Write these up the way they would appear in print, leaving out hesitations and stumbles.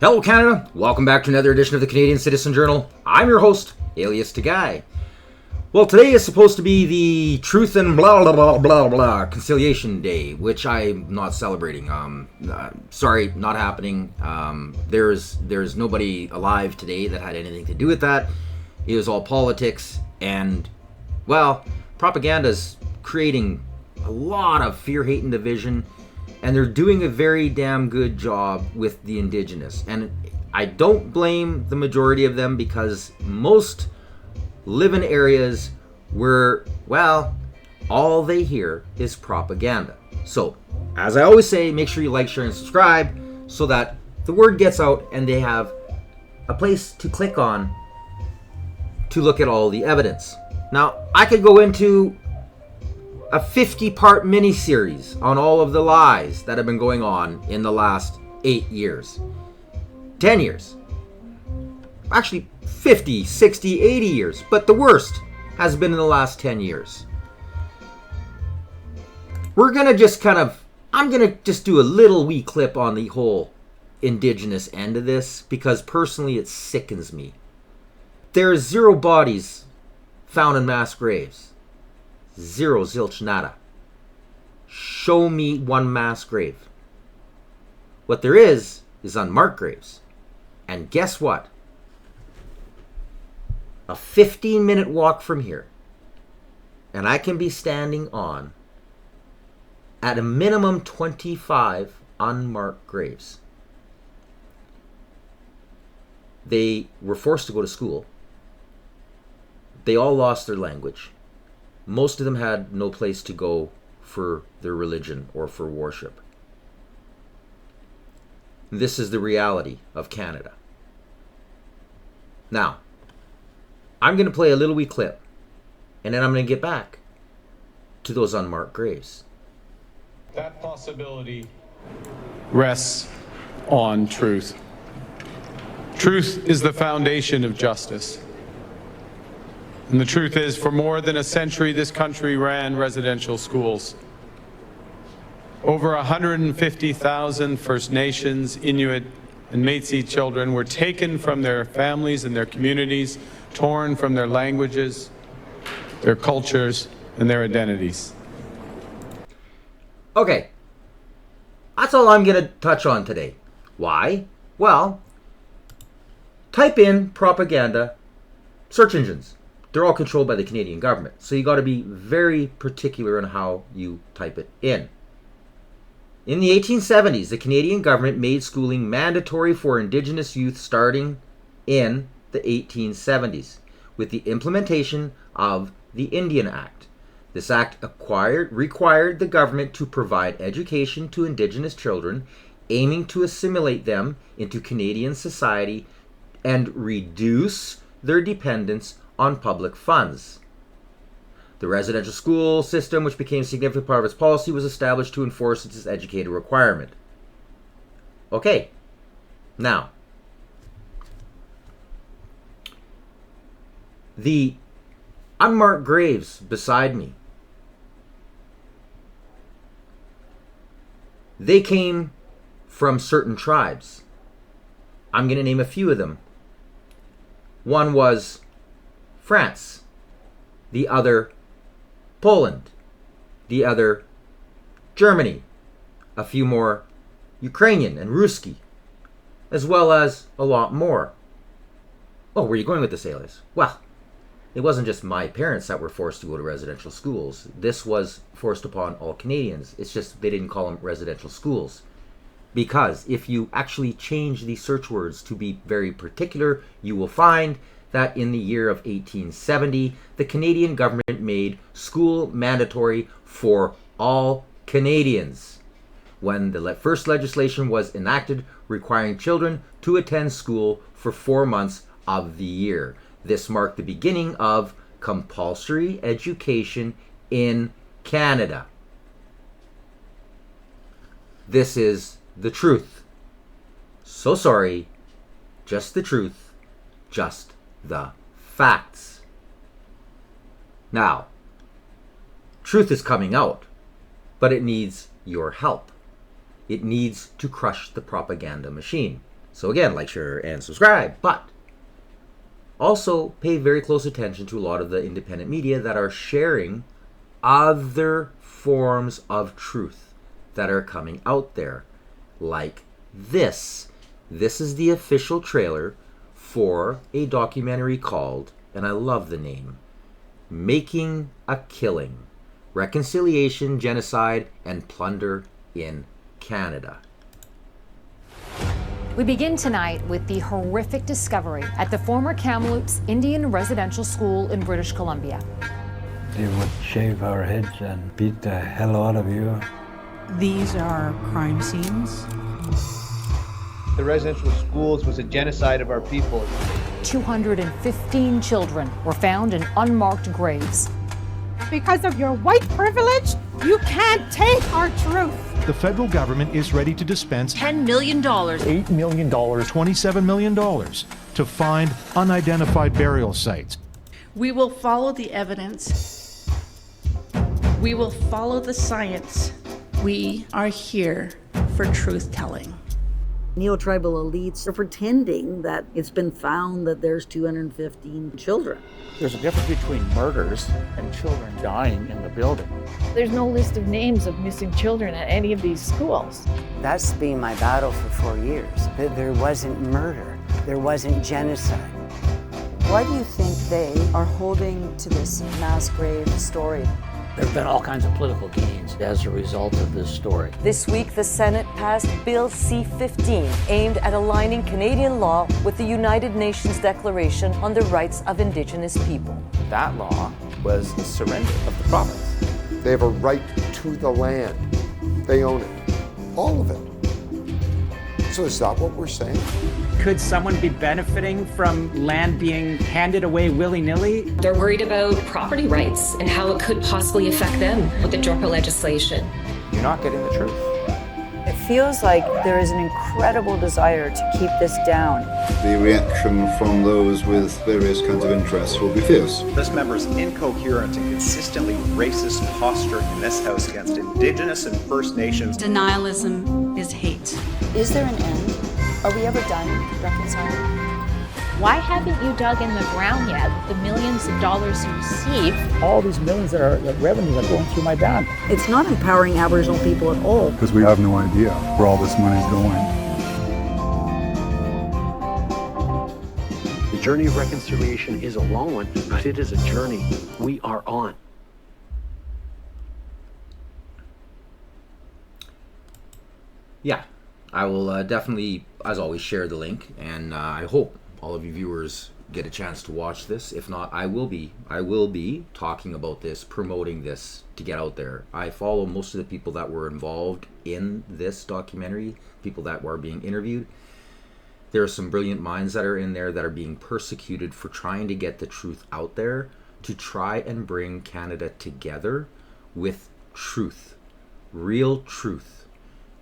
Hello Canada, welcome back to another edition of the Canadian Citizen Journal. I'm your host, alias Guy. Well, today is supposed to be the Truth and blah blah blah blah blah Conciliation Day, which I'm not celebrating. Sorry, not happening. There's nobody alive today that had anything to do with that. It was all politics, and well, propaganda's creating a lot of fear, hate, and division. And they're doing a very damn good job with the Indigenous. And I don't blame the majority of them because most live in areas where, well, all they hear is propaganda. So, as I always say, make sure you like, share, and subscribe so that the word gets out and they have a place to click on to look at all the evidence. Now, I could go into a 50-part mini-series on all of the lies that have been going on in the last 8 years. 10 years. Actually, 50, 60, 80 years. But the worst has been in the last 10 years. I'm going to just do a little wee clip on the whole Indigenous end of this because personally it sickens me. There are 0 bodies found in mass graves. 0, zilch, nada. Show me one mass grave. What there is unmarked graves. And guess what? A 15-minute walk from here, and I can be standing on, at a minimum, 25 unmarked graves. They were forced to go to school. They all lost their language. Most of them had no place to go for their religion or for worship. This is the reality of Canada. Now, I'm going to play a little wee clip, and then I'm going to get back to those unmarked graves. That possibility rests on truth. Truth is the foundation of justice. And the truth is, for more than a century, this country ran residential schools. Over 150,000 First Nations, Inuit, and Métis children were taken from their families and their communities, torn from their languages, their cultures, and their identities. Okay, that's all I'm going to touch on today. Why? Well, type in propaganda search engines. They're all controlled by the Canadian government. So you got to be very particular on how you type it in. In the 1870s, the Canadian government made schooling mandatory for Indigenous youth starting in the 1870s with the implementation of the Indian Act. This act required the government to provide education to Indigenous children, aiming to assimilate them into Canadian society and reduce their dependence on public funds. The residential school system, which became a significant part of its policy, was established to enforce its educator requirement. Okay, now, the unmarked graves beside me, they came from certain tribes. I'm going to name a few of them. One was France, the other Poland, the other Germany, a few more Ukrainian and Ruski, as well as a lot more. Oh, where are you going with this, alias? Well, it wasn't just my parents that were forced to go to residential schools. This was forced upon all Canadians. It's just they didn't call them residential schools. Because if you actually change the search words to be very particular, you will find that in the year of 1870, the Canadian government made school mandatory for all Canadians when the first legislation was enacted requiring children to attend school for 4 months of the year. This marked the beginning of compulsory education in Canada. This is the truth. So sorry, just the truth, just the facts. Now, truth is coming out, but it needs your help. It needs to crush the propaganda machine. So again, like, share, and subscribe. But also pay very close attention to a lot of the independent media that are sharing other forms of truth that are coming out there. Like this. This is the official trailer for a documentary called, and I love the name, Making a Killing: Reconciliation, Genocide, and Plunder in Canada. We begin tonight with the horrific discovery at the former Kamloops Indian Residential School in British Columbia. They would shave our heads and beat the hell out of you. These are crime scenes. The residential schools was a genocide of our people. 215 children were found in unmarked graves. Because of your white privilege, you can't take our truth. The federal government is ready to dispense $10 million, $8 million, $27 million to find unidentified burial sites. We will follow the evidence. We will follow the science. We are here for truth-telling. Neo-tribal elites are pretending that it's been found that there's 215 children. There's a difference between murders and children dying in the building. There's no list of names of missing children at any of these schools. That's been my battle for 4 years. That there wasn't murder, there wasn't genocide. Why do you think they are holding to this mass grave story? There have been all kinds of political gains as a result of this story. This week, the Senate passed Bill C-15, aimed at aligning Canadian law with the United Nations Declaration on the Rights of Indigenous People. That law was the surrender of the province. They have a right to the land. They own it. All of it. So is that what we're saying? Could someone be benefiting from land being handed away willy-nilly? They're worried about property rights and how it could possibly affect them with the DROPA legislation. You're not getting the truth. It feels like there is an incredible desire to keep this down. The reaction from those with various kinds of interests will be fierce. This member's incoherent and consistently racist posture in this House against Indigenous and First Nations. Denialism is hate. Is there an end? Are we ever done reconciling? Why haven't you dug in the ground yet with the millions of dollars you receive? All these millions that are revenue that are going through my bank. It's not empowering Aboriginal people at all. Because we have no idea where all this money is going. The journey of reconciliation is a long one, but it is a journey we are on. Yeah, I will definitely, as always, share the link, and I hope all of you viewers get a chance to watch this. If not, I will be talking about this, promoting this to get out there. I follow most of the people that were involved in this documentary, people that were being interviewed. There are some brilliant minds that are in there that are being persecuted for trying to get the truth out there, to try and bring Canada together with truth, real truth.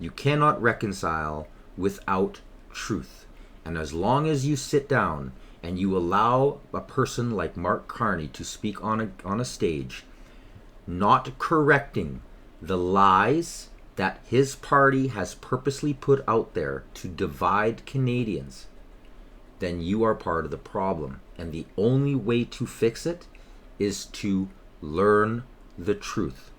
You cannot reconcile without truth. And as long as you sit down and you allow a person like Mark Carney to speak on a stage, not correcting the lies that his party has purposely put out there to divide Canadians, then you are part of the problem. And the only way to fix it is to learn the truth.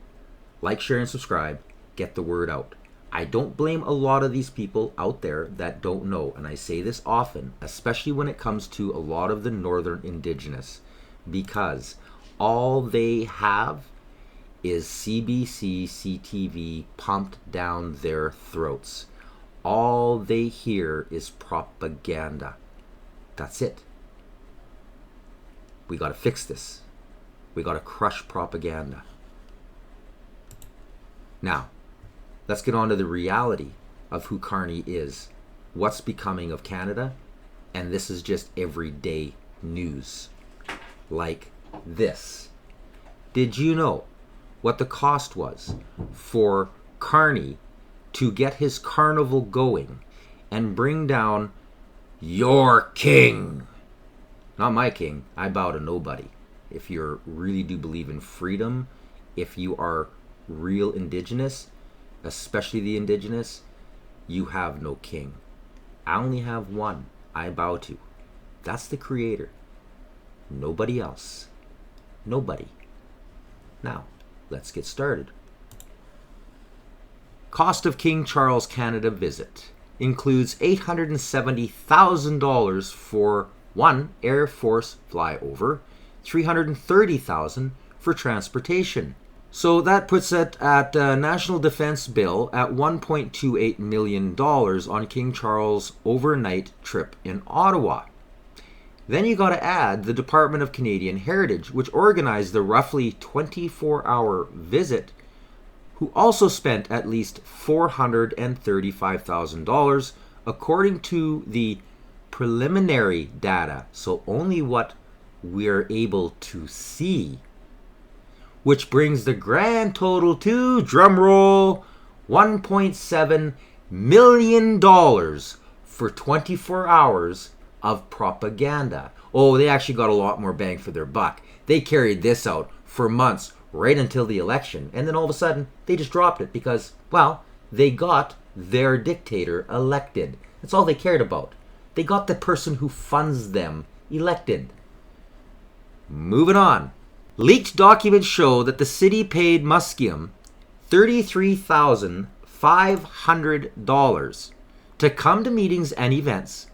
Like, share, and subscribe. Get the word out. I don't blame a lot of these people out there that don't know, and I say this often, especially when it comes to a lot of the Northern Indigenous, because all they have is CBC, CTV pumped down their throats. All they hear is propaganda. That's it. We got to fix this. We got to crush propaganda. Now, let's get on to the reality of who Carney is, what's becoming of Canada, and this is just everyday news. Like this. Did you know what the cost was for Carney to get his carnival going and bring down your king? Not my king. I bow to nobody. If you really do believe in freedom, if you are real Indigenous, especially the Indigenous, you have no king. I only have one I bow to. That's the Creator. Nobody else. Nobody. Now, let's get started. Cost of King Charles Canada visit includes $870,000 for one Air Force flyover, $330,000 for transportation. So that puts it at National Defense Bill at $1.28 million on King Charles' overnight trip in Ottawa. Then you got to add the Department of Canadian Heritage, which organized the roughly 24-hour visit, who also spent at least $435,000 according to the preliminary data, so only what we're able to see, which brings the grand total to, drumroll, $1.7 million for 24 hours of propaganda. Oh, they actually got a lot more bang for their buck. They carried this out for months, right until the election, and then all of a sudden, they just dropped it because, well, they got their dictator elected. That's all they cared about. They got the person who funds them elected. Moving on. Leaked documents show that the city paid Musqueam $33,500 to come to meetings and events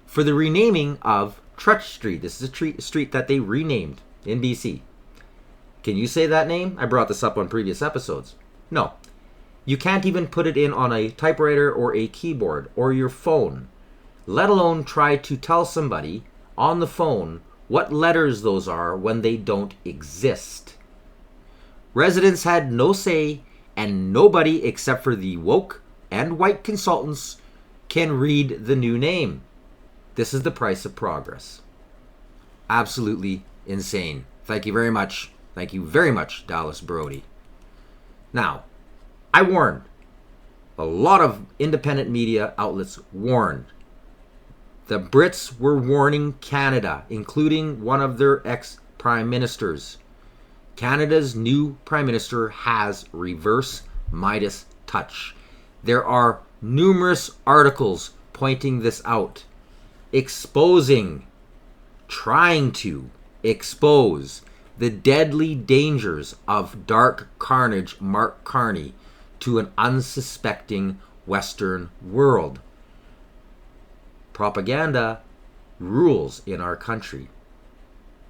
for the renaming of Trutch Street. This is a street that they renamed in BC. Can you say that name? I brought this up on previous episodes. No. You can't even put it in on a typewriter or a keyboard or your phone, let alone try to tell somebody on the phone what letters those are when they don't exist. Residents had no say, and nobody except for the woke and white consultants can read the new name. This is the price of progress. Absolutely insane. Thank you very much. Thank you very much, Dallas Brody. Now, I warned. A lot of independent media outlets warned. The Brits were warning Canada, including one of their ex-prime ministers. Canada's new prime minister has reverse Midas touch. There are numerous articles pointing this out, trying to expose the deadly dangers of dark carnage Mark Carney to an unsuspecting Western world. Propaganda rules in our country.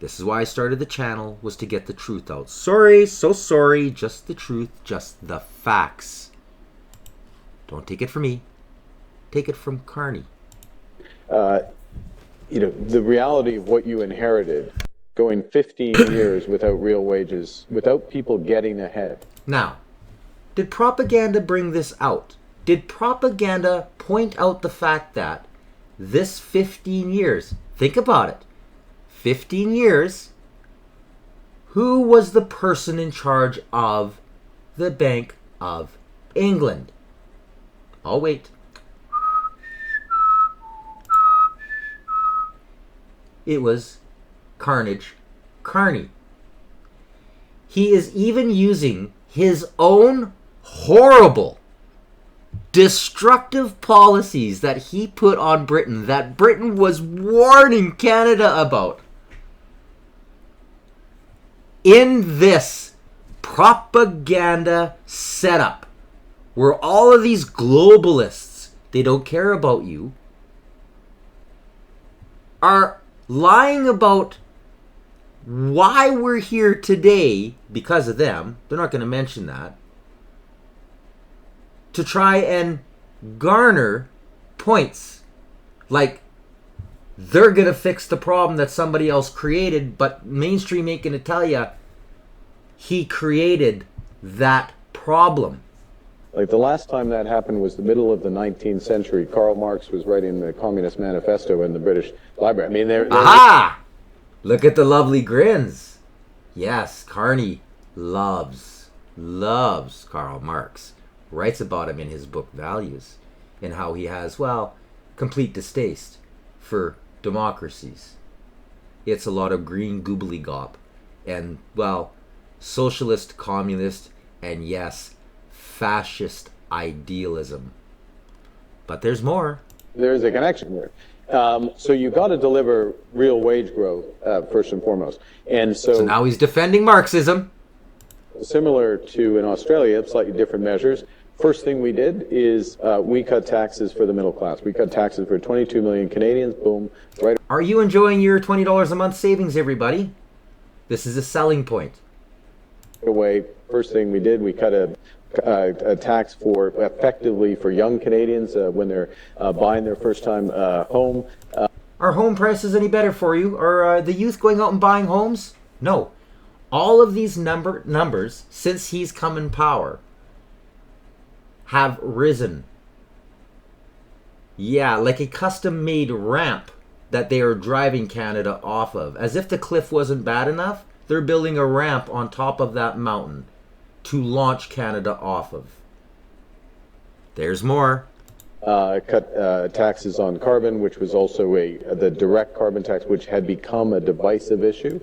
This is why I started the channel, was to get the truth out. Sorry, so sorry, just the truth, just the facts. Don't take it from me. Take it from Carney. The reality of what you inherited, going 15 years without real wages, without people getting ahead. Now, did propaganda bring this out? Did propaganda point out the fact that this 15 years, think about it, 15 years, who was the person in charge of the Bank of England? I'll wait. It was Carney. He is even using his own horrible, destructive policies that he put on Britain, that Britain was warning Canada about, in this propaganda setup where all of these globalists, they don't care about you, are lying about why we're here today because of them. They're not going to mention that, to try and garner points. Like they're going to fix the problem that somebody else created, but mainstream ain't going to tell you he created that problem. Like the last time that happened was the middle of the 19th century. Karl Marx was writing the Communist Manifesto in the British Library. I mean, aha! Look at the lovely grins. Yes, Carney loves Karl Marx. Writes about him in his book Values, and how he has, well, complete distaste for democracies. It's a lot of green gobbledygook and, well, socialist, communist, and yes, fascist idealism. But there's more. There is a connection there. So you got to deliver real wage growth first and foremost. And So now he's defending Marxism. Similar to in Australia, slightly different measures. First thing we did is we cut taxes for the middle class. We cut taxes for 22 million Canadians. Boom. Right. Are you enjoying your $20 a month savings, everybody? This is a selling point. Away. First thing we did, we cut a tax for effectively for young Canadians when they're buying their first time home. Are home prices any better for you? Are the youth going out and buying homes? No. All of these numbers, since he's come in power, have risen. Yeah, like a custom-made ramp that they are driving Canada off of. As if the cliff wasn't bad enough, they're building a ramp on top of that mountain to launch Canada off of. There's more. Cut taxes on carbon, which was also the direct carbon tax, which had become a divisive issue.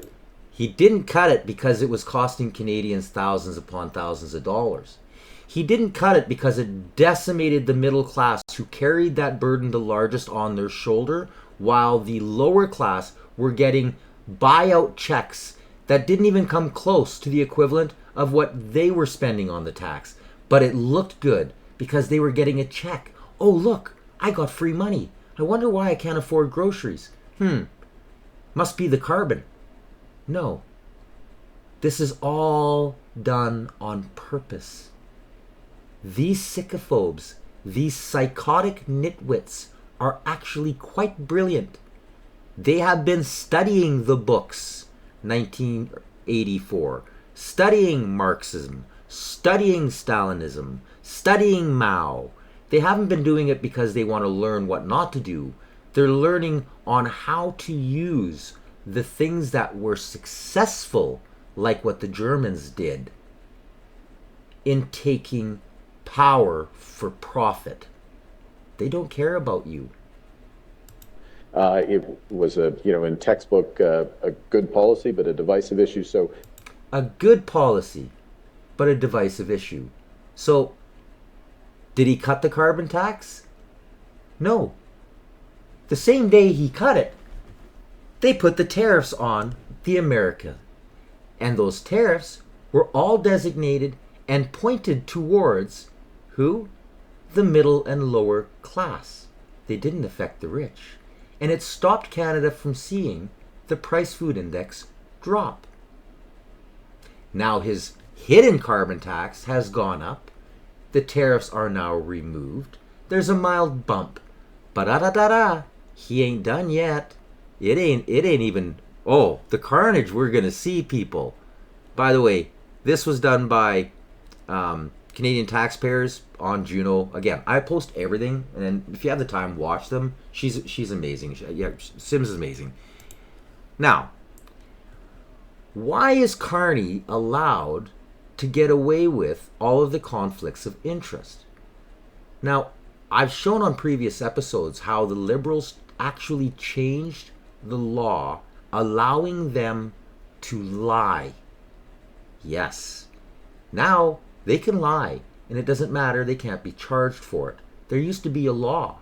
He didn't cut it because it was costing Canadians thousands upon thousands of dollars. He didn't cut it because it decimated the middle class who carried that burden the largest on their shoulder, while the lower class were getting buyout checks that didn't even come close to the equivalent of what they were spending on the tax. But it looked good because they were getting a check. Oh, look, I got free money. I wonder why I can't afford groceries. Must be the carbon. No. This is all done on purpose. These sycophobes, these psychotic nitwits, are actually quite brilliant. They have been studying the books, 1984, studying Marxism, studying Stalinism, studying Mao. They haven't been doing it because they want to learn what not to do. They're learning on how to use the things that were successful, like what the Germans did, in taking power for profit. They don't care about you. It was in textbook, a good policy, but a divisive issue. So, a good policy, but a divisive issue. So, did he cut the carbon tax? No. The same day he cut it, they put the tariffs on the America. And those tariffs were all designated and pointed towards who? The middle and lower class. They didn't affect the rich. And it stopped Canada from seeing the price food index drop. Now his hidden carbon tax has gone up. The tariffs are now removed. There's a mild bump. Ba-da-da-da-da. He ain't done yet. It ain't even, the carnage we're going to see, people. By the way, this was done by Canadian taxpayers on Juno. Again, I post everything, and if you have the time, watch them. She's amazing. Sims is amazing. Now, why is Carney allowed to get away with all of the conflicts of interest? Now, I've shown on previous episodes how the Liberals actually changed the law allowing them to lie. Yes. Now they can lie, and it doesn't matter. They can't be charged for it. There used to be a law.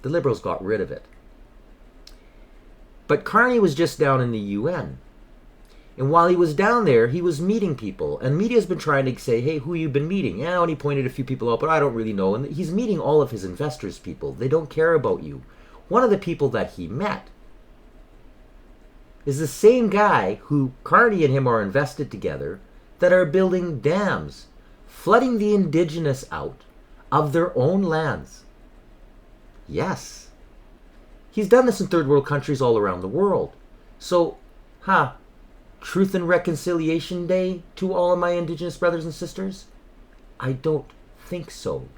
The Liberals got rid of it. But Carney was just down in the UN. And while he was down there, he was meeting people. And media's been trying to say, hey, who you been meeting? Yeah, and he pointed a few people out, but I don't really know. And he's meeting all of his investors' people. They don't care about you. One of the people that he met is the same guy who Carney and him are invested together that are building dams, flooding the indigenous out of their own lands. Yes. He's done this in third world countries all around the world. So, Truth and Reconciliation Day to all of my indigenous brothers and sisters? I don't think so.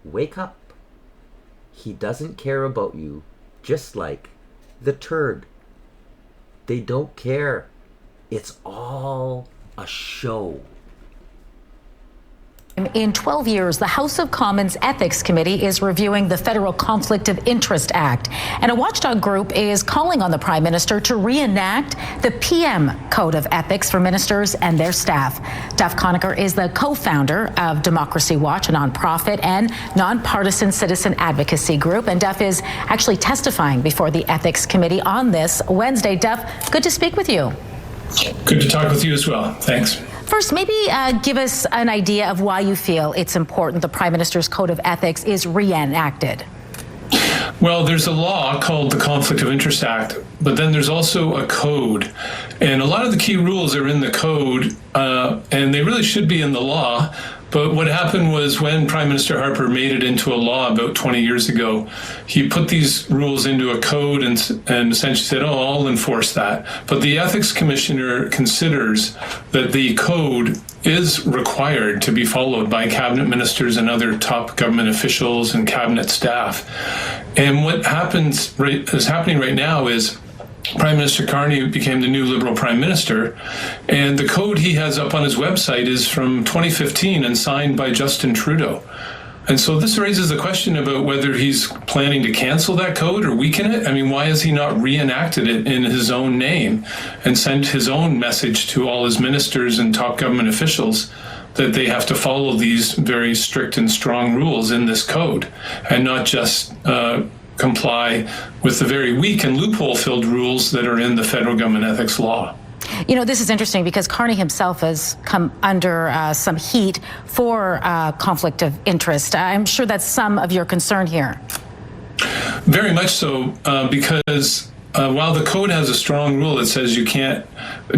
Wake up. He doesn't care about you, just like the turd. They don't care. It's all a show. In 12 years, the House of Commons Ethics Committee is reviewing the Federal Conflict of Interest Act, and a watchdog group is calling on the Prime Minister to reenact the PM Code of Ethics for ministers and their staff. Duff Conacher is the co-founder of Democracy Watch, a nonprofit and nonpartisan citizen advocacy group, and Duff is actually testifying before the Ethics Committee on this Wednesday. Duff, good to speak with you. Good to talk with you as well. Thanks. First, maybe give us an idea of why you feel it's important the Prime Minister's Code of Ethics is reenacted. Well, there's a law called the Conflict of Interest Act, but then there's also a code. And a lot of the key rules are in the code, and they really should be in the law. But what happened was when Prime Minister Harper made it into a law about 20 years ago, he put these rules into a code and essentially said, oh, I'll enforce that. But the Ethics Commissioner considers that the code is required to be followed by cabinet ministers and other top government officials and cabinet staff. And what is happening right now is Prime Minister Carney became the new Liberal Prime Minister, and the code he has up on his website is from 2015 and signed by Justin Trudeau. And so this raises the question about whether he's planning to cancel that code or weaken it. I mean, why has he not reenacted it in his own name and sent his own message to all his ministers and top government officials that they have to follow these very strict and strong rules in this code and not just comply with the very weak and loophole-filled rules that are in the federal government ethics law? You know, this is interesting because Carney himself has come under some heat for conflict of interest. I'm sure that's some of your concern here. Very much so, because while the code has a strong rule that says you can't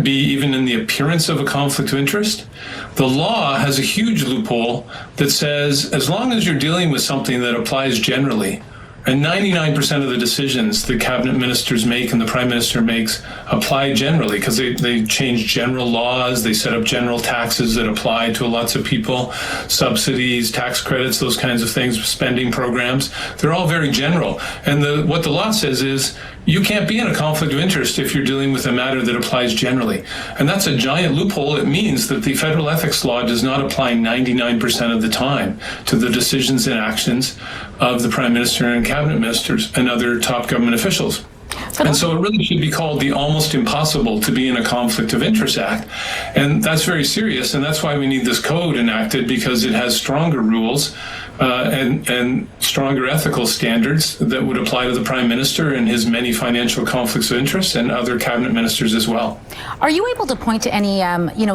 be even in the appearance of a conflict of interest, the law has a huge loophole that says as long as you're dealing with something that applies generally, and 99% of the decisions the cabinet ministers make and the prime minister makes apply generally because they change general laws, they set up general taxes that apply to lots of people, subsidies, tax credits, those kinds of things, spending programs. They're all very general. And what the law says is you can't be in a conflict of interest if you're dealing with a matter that applies generally. And that's a giant loophole. It means that the federal ethics law does not apply 99% of the time to the decisions and actions of the prime minister and cabinet ministers and other top government officials. And so it really should be called the Almost Impossible to be in a Conflict of Interest Act. And that's very serious. And that's why we need this code enacted, because it has stronger rules and stronger ethical standards that would apply to the prime minister and his many financial conflicts of interest and other cabinet ministers as well. Are you able to point to any,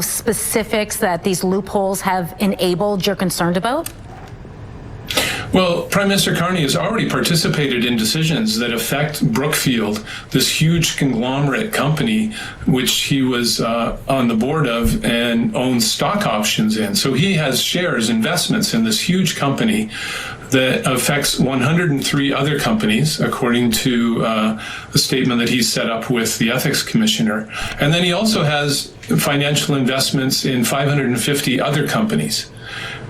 specifics that these loopholes have enabled you're concerned about? Well, Prime Minister Carney has already participated in decisions that affect Brookfield, this huge conglomerate company, which he was on the board of and owns stock options in. So he has shares, investments in this huge company that affects 103 other companies, according to the statement that he's set up with the Ethics Commissioner. And then he also has financial investments in 550 other companies.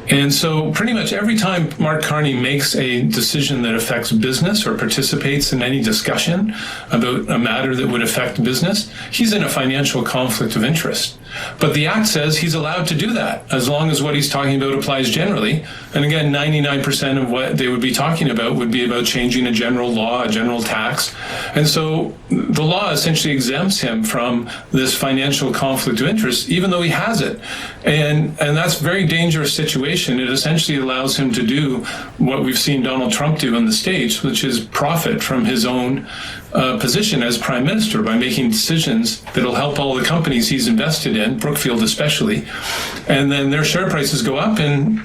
And so pretty much every time Mark Carney makes a decision that affects business or participates in any discussion about a matter that would affect business, he's in a financial conflict of interest. But the Act says he's allowed to do that as long as what he's talking about applies generally. And again, 99% of what they would be talking about would be about changing a general law, a general tax. And so the law essentially exempts him from this financial conflict of interest, even though he has it. And that's a very dangerous situation. It essentially allows him to do what we've seen Donald Trump do in the States, which is profit from his own position as prime minister by making decisions that'll help all the companies he's invested in, Brookfield especially, and then their share prices go up and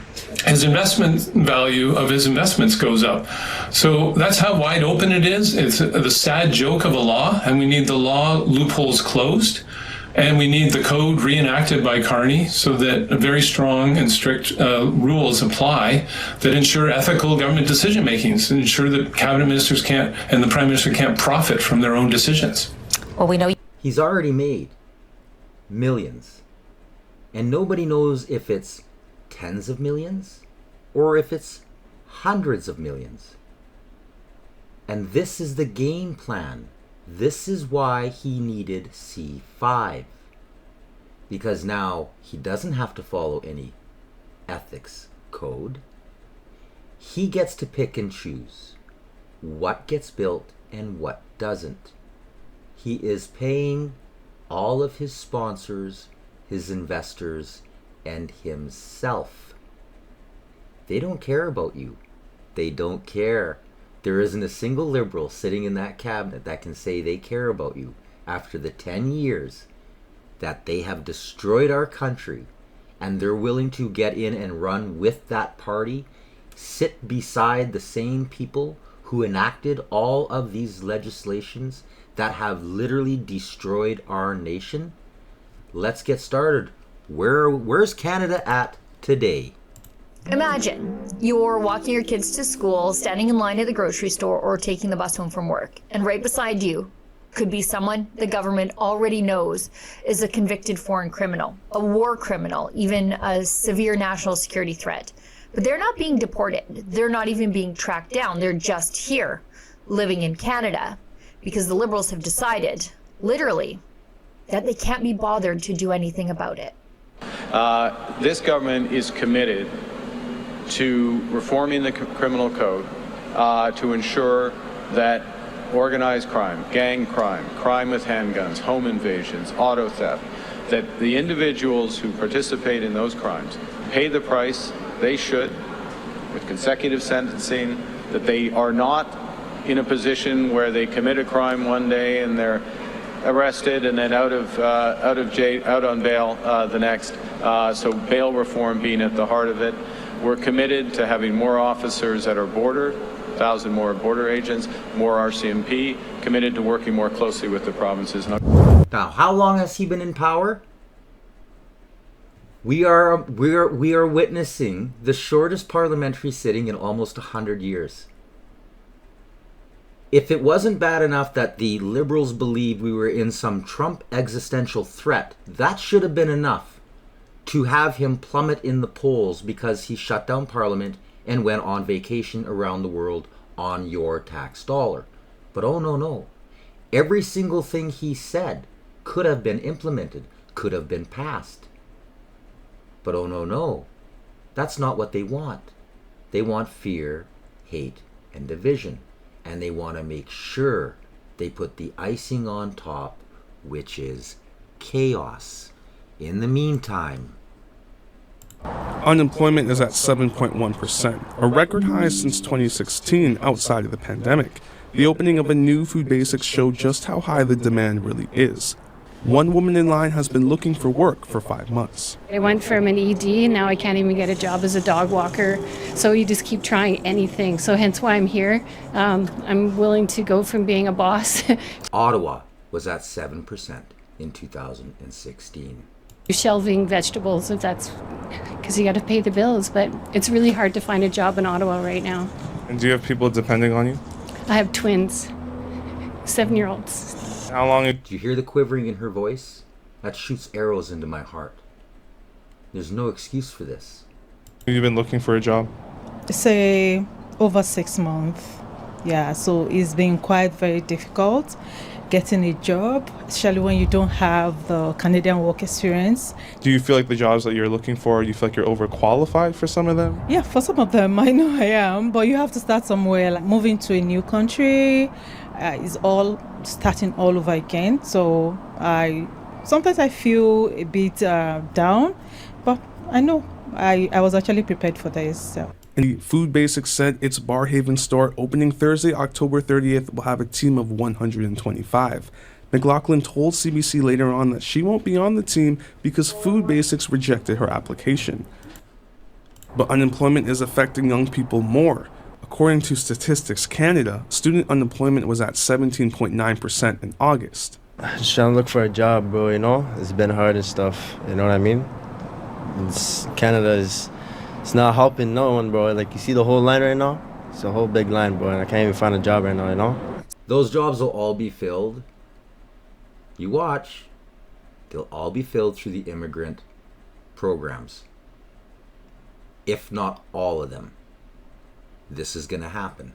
his investment value of his investments goes up. So that's how wide open it is. It's the sad joke of a law, and we need the law loopholes closed. And we need the code reenacted by Carney so that very strong and strict rules apply that ensure ethical government decision makings and ensure that cabinet ministers can't and the prime minister can't profit from their own decisions. Well, we know he's already made millions, and nobody knows if it's tens of millions or if it's hundreds of millions. And this is the game plan. This is why he needed C5. Because now he doesn't have to follow any ethics code, he gets to pick and choose what gets built and what doesn't. He is paying all of his sponsors, his investors, and himself. They don't care about you. They don't care. There isn't a single liberal sitting in that cabinet that can say they care about you after the 10 years that they have destroyed our country, and they're willing to get in and run with that party, sit beside the same people who enacted all of these legislations that have literally destroyed our nation. Let's get started. Where's Canada at today? Imagine you're walking your kids to school, standing in line at the grocery store, or taking the bus home from work, and right beside you could be someone the government already knows is a convicted foreign criminal, a war criminal, even a severe national security threat. But they're not being deported. They're not even being tracked down. They're just here, living in Canada, because the Liberals have decided, literally, that they can't be bothered to do anything about it. This government is committed to reforming the criminal code to ensure that organized crime, gang crime, crime with handguns, home invasions, auto theft, that the individuals who participate in those crimes pay the price they should with consecutive sentencing, that they are not in a position where they commit a crime one day and they're arrested and then out on bail the next. So bail reform being at the heart of it. We're committed to having more officers at our border, 1,000 more border agents, more RCMP, committed to working more closely with the provinces. Now, how long has he been in power? We are witnessing the shortest parliamentary sitting in almost 100 years. If it wasn't bad enough that the Liberals believed we were in some Trump existential threat, that should have been enough to have him plummet in the polls because he shut down Parliament and went on vacation around the world on your tax dollar. But oh no. Every single thing he said could have been implemented, could have been passed. But oh no. That's not what they want. They want fear, hate, and division. And they want to make sure they put the icing on top, which is chaos. In the meantime, unemployment is at 7.1%, a record high since 2016 outside of the pandemic. The opening of a new food basics showed just how high the demand really is. One woman in line has been looking for work for 5 months. I went from an ED, and now I can't even get a job as a dog walker. So you just keep trying anything. So hence why I'm here. I'm willing to go from being a boss. Ottawa was at 7% in 2016. You're shelving vegetables, if that's because you got to pay the bills. But it's really hard to find a job in Ottawa right now. And do you have people depending on you? I have twins, 7-year-olds. How long? Do you hear the quivering in her voice? That shoots arrows into my heart. There's no excuse for this. Have you been looking for a job? Say over 6 months. Yeah, so it's been quite very difficult getting a job, especially when you don't have the Canadian work experience. Do you feel like the jobs that you're looking for, do you feel like you're overqualified for some of them? Yeah, for some of them, I know I am, but you have to start somewhere. Like moving to a new country is all starting all over again. So sometimes I feel a bit down, but I know I was actually prepared for this. So. And the Food Basics said its Barhaven store opening Thursday, October 30th will have a team of 125. McLaughlin told CBC later on that she won't be on the team because Food Basics rejected her application. But unemployment is affecting young people more. According to Statistics Canada, student unemployment was at 17.9% in August. Just trying to look for a job, bro, you know? It's been hard and stuff, you know what I mean? Canada is... It's not helping no one, bro. Like, you see the whole line right now? It's a whole big line, bro, and I can't even find a job right now, you know? Those jobs will all be filled. You watch. They'll all be filled through the immigrant programs. If not all of them. This is going to happen.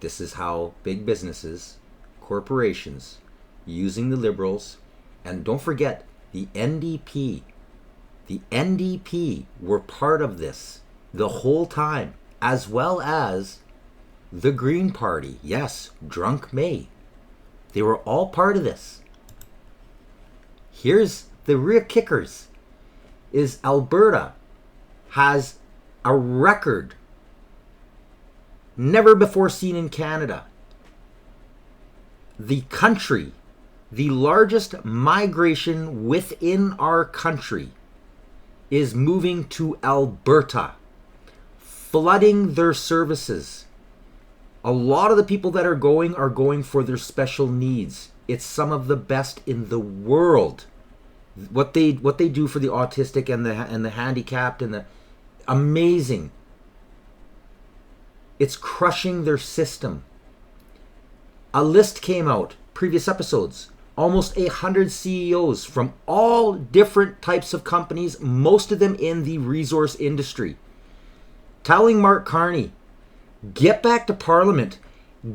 This is how big businesses, corporations, using the Liberals, and don't forget, the NDP The NDP were part of this the whole time, as well as the Green Party. Yes, Drunk May. They were all part of this. Here's the real kickers, is Alberta has a record never before seen in Canada. The country, the largest migration within our country, is moving to Alberta, flooding their services. A lot of the people that are going for their special needs. It's some of the best in the world. What they do for the autistic and the handicapped and the amazing. It's crushing their system. A list came out, previous episodes, almost 100 CEOs from all different types of companies, most of them in the resource industry, telling Mark Carney, get back to Parliament,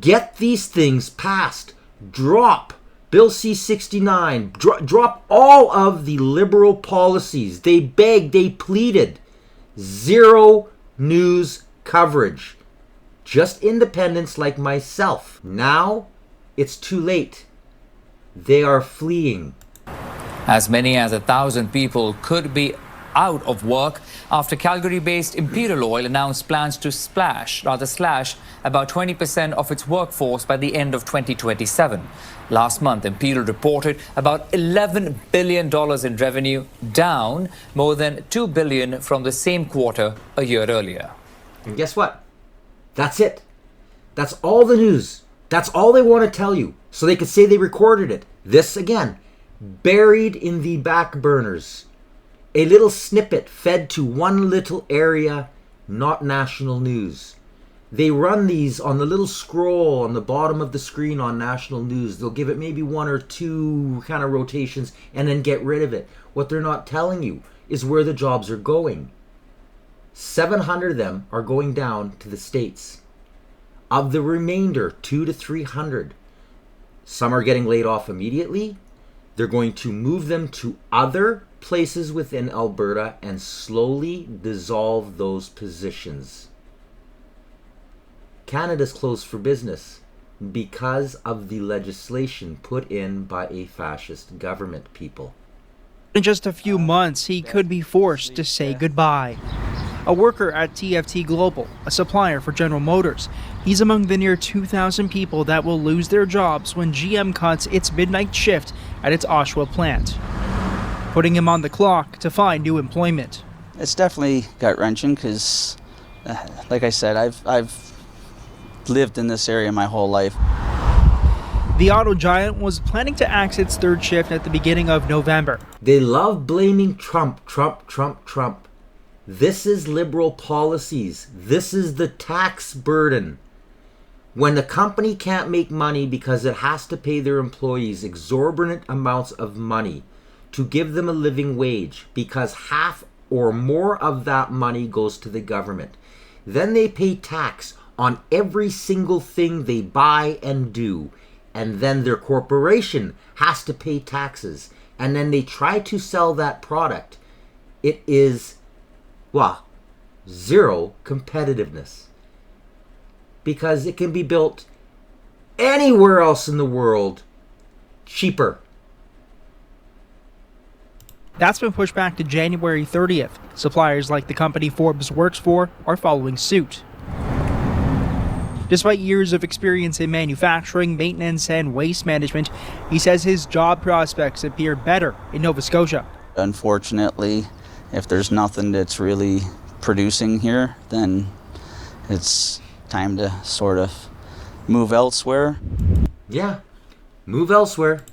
get these things passed, drop Bill C-69, drop all of the liberal policies. They begged, they pleaded. Zero news coverage. Just independents like myself. Now, it's too late. They are fleeing. As many as 1,000 people could be out of work after Calgary-based Imperial Oil announced plans to slash about 20% of its workforce by the end of 2027. Last month, Imperial reported about $11 billion in revenue, down more than $2 billion from the same quarter a year earlier. And guess what? That's it. That's all the news. That's all they want to tell you, so they could say they recorded it. This, again, buried in the back burners. A little snippet fed to one little area, not national news. They run these on the little scroll on the bottom of the screen on national news. They'll give it maybe one or two kind of rotations and then get rid of it. What they're not telling you is where the jobs are going. 700 of them are going down to the States. Of the remainder, 200 to 300, some are getting laid off immediately. They're going to move them to other places within Alberta and slowly dissolve those positions. Canada's closed for business because of the legislation put in by a fascist government, people. In just a few months, he could be forced to say goodbye. A worker at TFT Global, a supplier for General Motors, he's among the near 2,000 people that will lose their jobs when GM cuts its midnight shift at its Oshawa plant, putting him on the clock to find new employment. It's definitely gut-wrenching because, like I said, I've lived in this area my whole life. The auto giant was planning to axe its third shift at the beginning of November. They love blaming Trump. This is liberal policies. This is the tax burden. When the company can't make money because it has to pay their employees exorbitant amounts of money to give them a living wage because half or more of that money goes to the government, then they pay tax on every single thing they buy and do. And then their corporation has to pay taxes. And then they try to sell that product. It is, well, zero competitiveness. Because it can be built anywhere else in the world cheaper. That's been pushed back to January 30th. Suppliers like the company Forbes works for are following suit. Despite years of experience in manufacturing, maintenance, and waste management, he says his job prospects appear better in Nova Scotia. Unfortunately, if there's nothing that's really producing here, then it's time to sort of move elsewhere. Yeah, move elsewhere.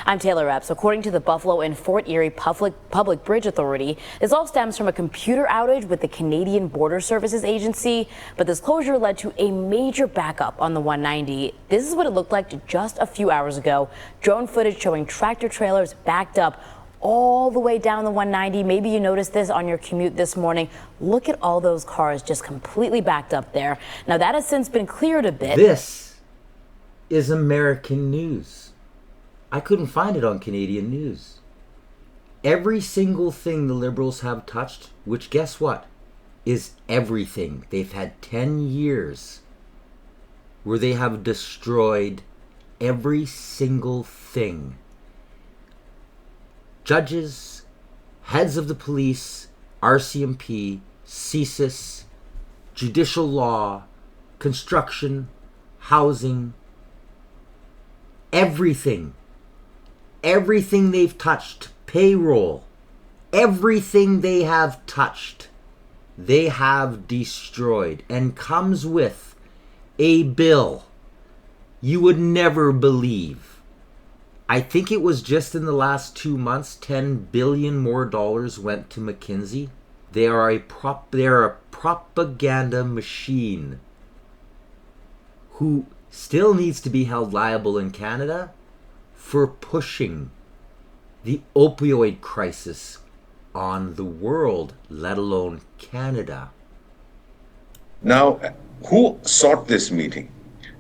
I'm Taylor Epps. According to the Buffalo and Fort Erie Public Bridge Authority, this all stems from a computer outage with the Canadian Border Services Agency, but this closure led to a major backup on the 190. This is what it looked like just a few hours ago. Drone footage showing tractor trailers backed up all the way down the 190. Maybe you noticed this on your commute this morning. Look at all those cars just completely backed up there. Now that has since been cleared a bit. This is American news. I couldn't find it on Canadian news. Every single thing the Liberals have touched, which guess what, is everything. They've had 10 years where they have destroyed every single thing. Judges, heads of the police, RCMP, CSIS, judicial law, construction, housing, everything. Everything they've touched, payroll, everything they have touched, they have destroyed, and comes with a bill you would never believe. I think it was just in the last 2 months, $10 billion more went to McKinsey. They are a propaganda machine who still needs to be held liable in Canada for pushing the opioid crisis on the world, let alone Canada. Now, who sought this meeting?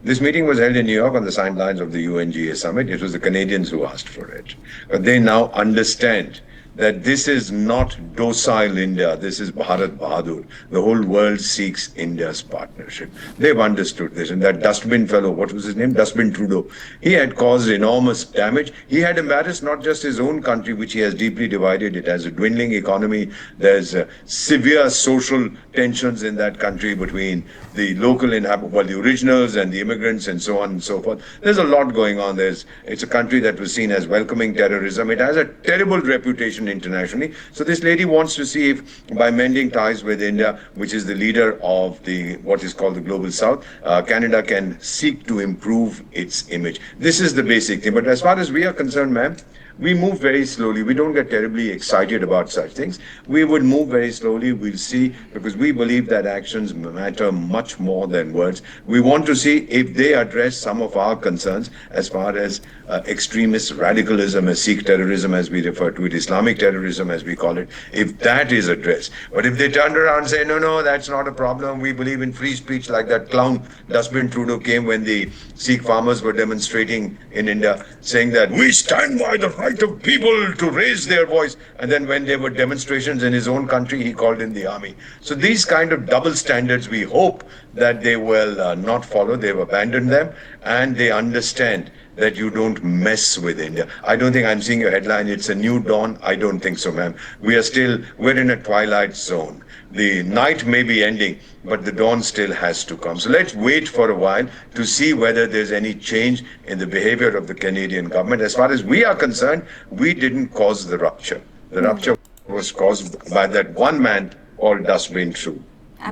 This meeting was held in New York on the sidelines of the UNGA summit. It was the Canadians who asked for it. But they now understand that this is not docile India, this is Bharat Bahadur. The whole world seeks India's partnership. They've understood this. And that dustbin fellow, what was his name? Dustbin Trudeau. He had caused enormous damage. He had embarrassed not just his own country, which he has deeply divided. It has a dwindling economy. There's severe social tensions in that country between the local inhabitants, well, the originals and the immigrants and so on and so forth. There's a lot going on. It's a country that was seen as welcoming terrorism. It has a terrible reputation internationally. So this lady wants to see if by mending ties with India, which is the leader of what is called the Global South, Canada can seek to improve its image. This is the basic thing. But as far as we are concerned, ma'am, we move very slowly. We don't get terribly excited about such things. We would move very slowly. We'll see, because we believe that actions matter much more than words. We want to see if they address some of our concerns as far as extremist radicalism, as Sikh terrorism, as we refer to it, Islamic terrorism, as we call it, if that is addressed. But if they turn around and say, no, that's not a problem, we believe in free speech, like that clown Dustbin Trudeau came when the Sikh farmers were demonstrating in India, saying that we stand by the right of people to raise their voice. And then when there were demonstrations in his own country, he called in the army. So these kind of double standards, we hope that they will not follow. They've abandoned them, and they understand that you don't mess with India. I don't think I'm seeing your headline, it's a new dawn. I don't think so, ma'am. We're in a twilight zone. The night may be ending, but the dawn still has to come. So let's wait for a while to see whether there's any change in the behavior of the Canadian government. As far as we are concerned, we didn't cause the rupture. The rupture was caused by that one man called Dustbin Trudeau.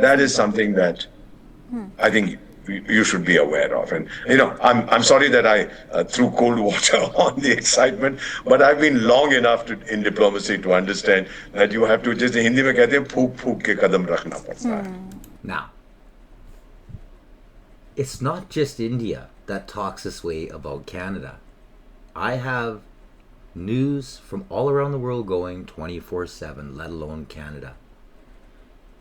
That is something that I think you should be aware of. And I'm sorry that I threw cold water on the excitement, but I've been long enough in diplomacy to understand that you have to just, Hindi mein kehte hain, phuk phuk ke kadam rakhna padta hai. Now, it's not just India that talks this way about Canada. I have news from all around the world going 24/7, let alone Canada.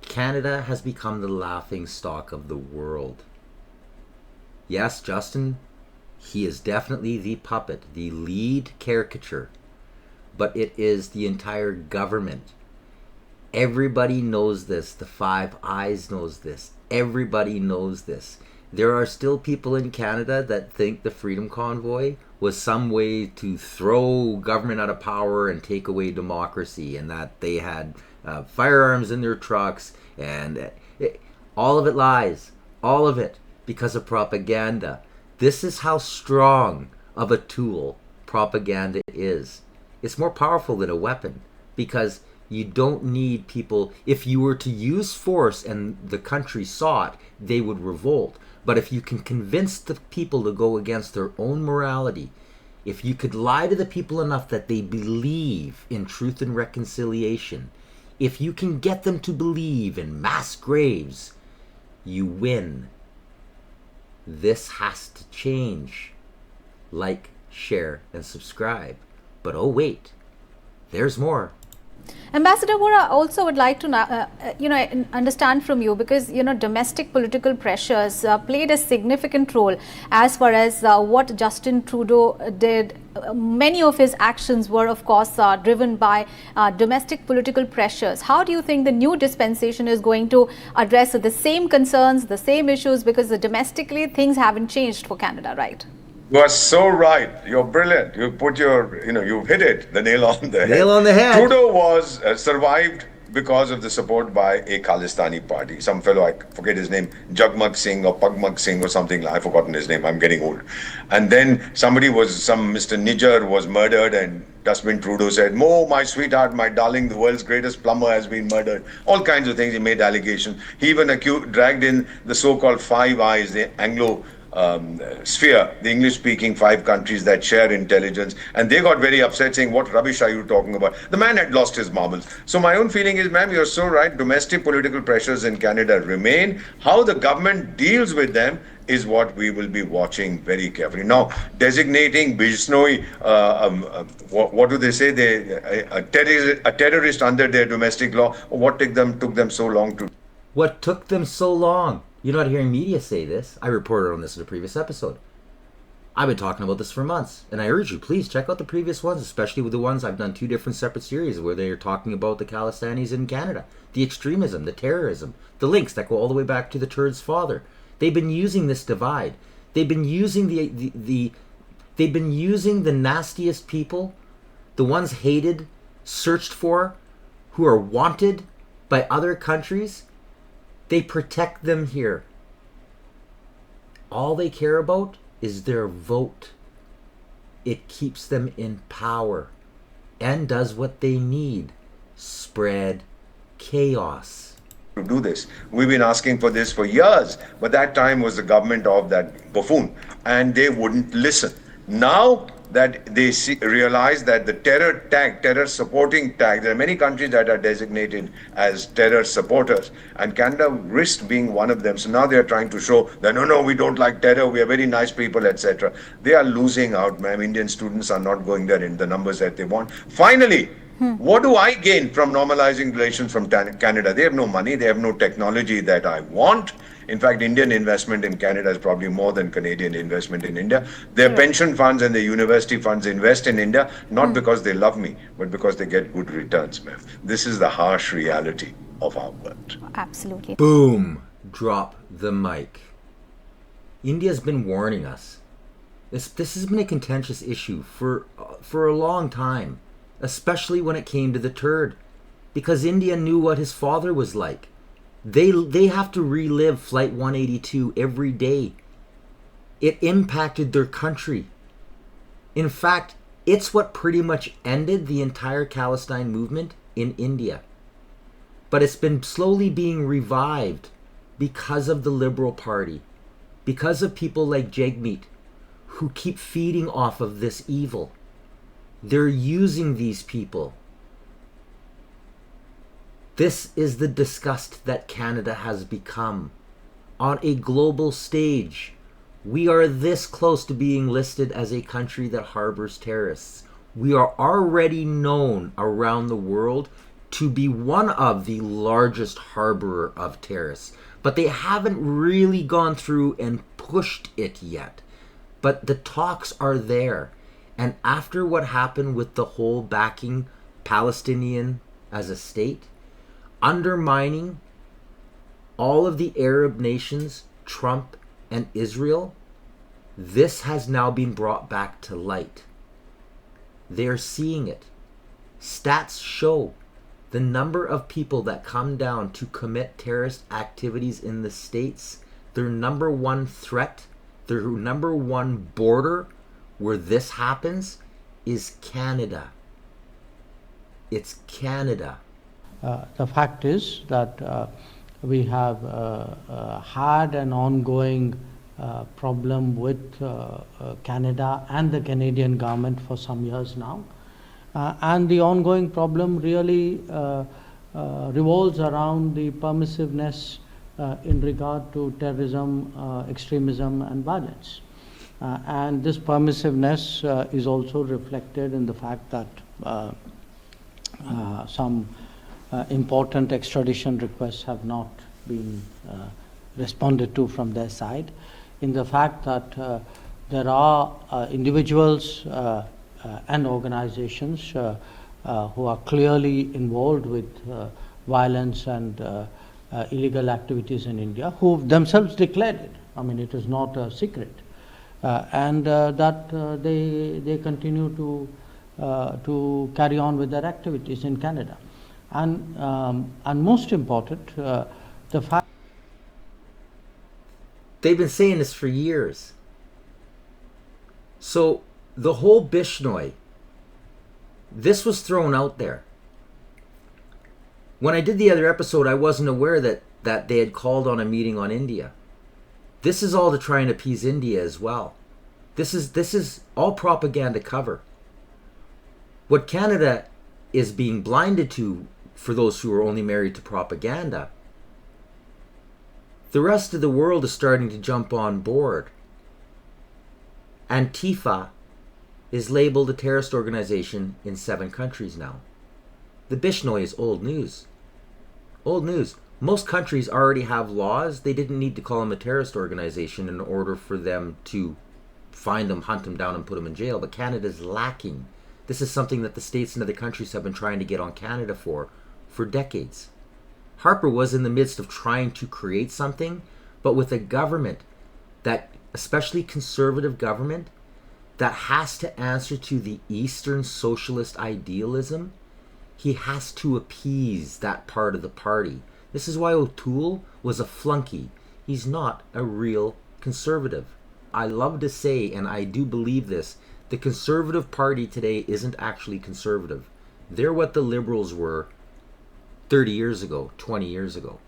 Canada has become the laughing stock of the world. Yes, Justin, he is definitely the puppet, the lead caricature, but it is the entire government. Everybody knows this. The Five Eyes knows this. Everybody knows this. There are still people in Canada that think the Freedom Convoy was some way to throw government out of power and take away democracy, and that they had firearms in their trucks, and all of it lies. All of it. Because of propaganda. This is how strong of a tool propaganda is. It's more powerful than a weapon, because you don't need people. If you were to use force and the country saw it, they would revolt. But if you can convince the people to go against their own morality, if you could lie to the people enough that they believe in truth and reconciliation, if you can get them to believe in mass graves, you win. This has to change. Like, share, and subscribe. But oh wait, there's more. Ambassador, what I also would like to understand from you, because domestic political pressures played a significant role as far as what Justin Trudeau did. Many of his actions were, of course, driven by domestic political pressures. How do you think the new dispensation is going to address the same concerns, the same issues, because domestically things haven't changed for Canada, right? You are so right. You're brilliant. You put you've hit it, the nail on the head. Nail on the head. Trudeau was survived because of the support by a Khalistani party. Some fellow, I forget his name, Jagmag Singh or Pagmag Singh or something. I've forgotten his name. I'm getting old. And then some Mr. Nijar was murdered, and Dustbin Trudeau said, "Oh, my sweetheart, my darling, the world's greatest plumber has been murdered." All kinds of things. He made allegations. He even dragged in the so-called Five Eyes, the Anglo sphere, the English-speaking 5 countries that share intelligence, and they got very upset, saying, "What rubbish are you talking about?" The man had lost his marbles. So my own feeling is, ma'am, you're so right. Domestic political pressures in Canada remain. How the government deals with them is what we will be watching very carefully. Now, designating Bijnoi, what do they say? A terrorist under their domestic law. What took them so long to? What took them so long? You're not hearing media say this. I reported on this in a previous episode. I've been talking about this for months, and I urge you, please check out the previous ones, especially with the ones I've done 2 different separate series where they're talking about the Khalistanis in Canada, the extremism, the terrorism, the links that go all the way back to the Turd's father. They've been using this divide. They've been using they've been using the nastiest people, the ones hated, searched for, who are wanted by other countries. They protect them here. All they care about is their vote. It keeps them in power and does what they need: spread chaos. To do this. We've been asking for this for years, but that time was the government of that buffoon, and they wouldn't listen. Now that they realize that the terror supporting tag, there are many countries that are designated as terror supporters, and Canada risked being one of them. So now they are trying to show that no, we don't like terror, we are very nice people, etc. They are losing out, ma'am. Indian students are not going there in the numbers that they want. Finally, what do I gain from normalizing relations from Canada? They have no money, they have no technology that I want. In fact, Indian investment in Canada is probably more than Canadian investment in India. Their pension funds and their university funds invest in India, not because they love me, but because they get good returns, ma'am. This is the harsh reality of our world. Absolutely. Boom. Drop the mic. India's been warning us. This has been a contentious issue for a long time, especially when it came to the Turd, because India knew what his father was like. They have to relive Flight 182 every day. It impacted their country. In fact, it's what pretty much ended the entire Khalistan movement in India. But it's been slowly being revived because of the Liberal Party, because of people like Jagmeet, who keep feeding off of this evil. They're using these people. This is the disgust that Canada has become. On a global stage, we are this close to being listed as a country that harbors terrorists. We are already known around the world to be one of the largest harborer of terrorists, but they haven't really gone through and pushed it yet. But the talks are there. And after what happened with the whole backing Palestinian as a state, undermining all of the Arab nations, Trump and Israel, this has now been brought back to light. They're seeing it. Stats show the number of people that come down to commit terrorist activities in the States, their number one threat, their number one border where this happens is Canada. It's Canada. The fact is that we have had an ongoing problem with Canada and the Canadian government for some years now. And the ongoing problem really revolves around the permissiveness in regard to terrorism, extremism and violence. And this permissiveness is also reflected in the fact that some important extradition requests have not been responded to from their side, in the fact that there are individuals and organizations who are clearly involved with violence and illegal activities in India, who themselves declared it. I mean, it is not a secret. And that they continue to carry on with their activities in Canada. And most important, the fact they've been saying this for years. So the whole Bishnoi, this was thrown out there. When I did the other episode, I wasn't aware that they had called on a meeting on India. This is all to try and appease India as well. This is all propaganda cover. What Canada is being blinded to, for those who are only married to propaganda, the rest of the world is starting to jump on board. Antifa is labeled a terrorist organization in 7 countries now. The Bishnoi is old news. Old news. Most countries already have laws. They didn't need to call them a terrorist organization in order for them to find them, hunt them down, and put them in jail. But Canada's lacking. This is something that the states and other countries have been trying to get on Canada for decades. Harper was in the midst of trying to create something, but with a government that, especially conservative government, that has to answer to the Eastern socialist idealism, he has to appease that part of the party. This is why O'Toole was a flunky. He's not a real conservative. I love to say, and I do believe this, the Conservative Party today isn't actually conservative. They're what the Liberals were 30 years ago, 20 years ago.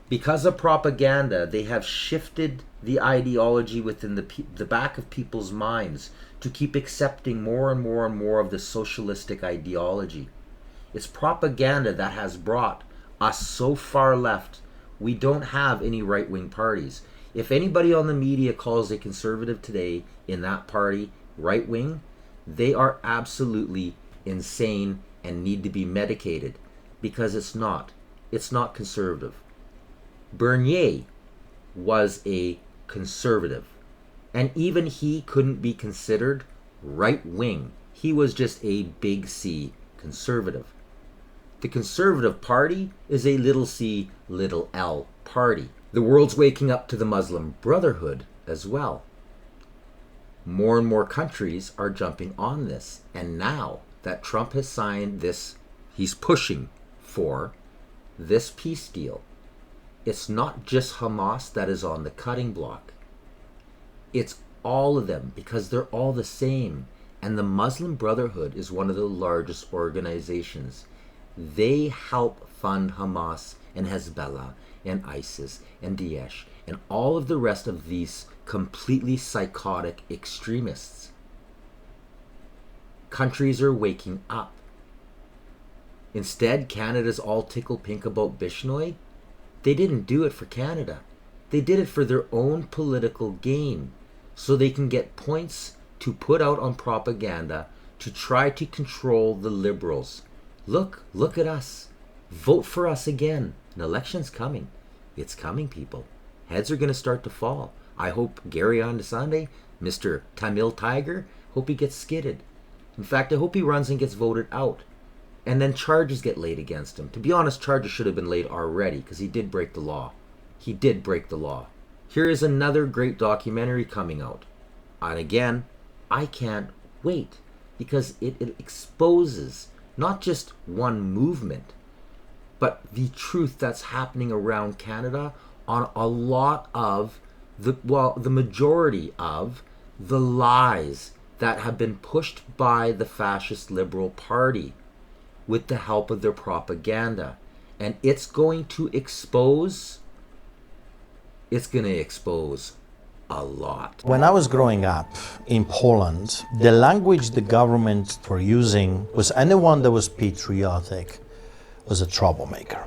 Because of propaganda, they have shifted the ideology within the back of people's minds to keep accepting more and more and more of the socialistic ideology. It's propaganda that has brought us so far left, we don't have any right-wing parties. If anybody on the media calls a conservative today in that party right-wing, they are absolutely insane and need to be medicated, because it's not conservative. Bernier was a conservative, and even he couldn't be considered right-wing. He was just a big C conservative. The Conservative Party is a little c, little l party. The world's waking up to the Muslim Brotherhood as well. More and more countries are jumping on this, and now that Trump has signed this, he's pushing for this peace deal. It's not just Hamas that is on the cutting block. It's all of them, because they're all the same. And the Muslim Brotherhood is one of the largest organizations. They help fund Hamas and Hezbollah and ISIS and Daesh and all of the rest of these completely psychotic extremists. Countries are waking up. Instead, Canada's all tickled pink about Bishnoi. They didn't do it for Canada. They did it for their own political gain, so they can get points to put out on propaganda to try to control the Liberals. Look at us. Vote for us again. An election's coming. It's coming, people. Heads are going to start to fall. I hope Gary Ondesande, Mr. Tamil Tiger, hope he gets skidded. In fact, I hope he runs and gets voted out. And then charges get laid against him. To be honest, charges should have been laid already, because he did break the law. He did break the law. Here is another great documentary coming out. And again, I can't wait, because it exposes not just one movement, but the truth that's happening around Canada on a lot of the majority of the lies that have been pushed by the fascist Liberal Party with the help of their propaganda. And it's going to expose a lot. When I was growing up in Poland, the language the government were using was anyone that was patriotic was a troublemaker.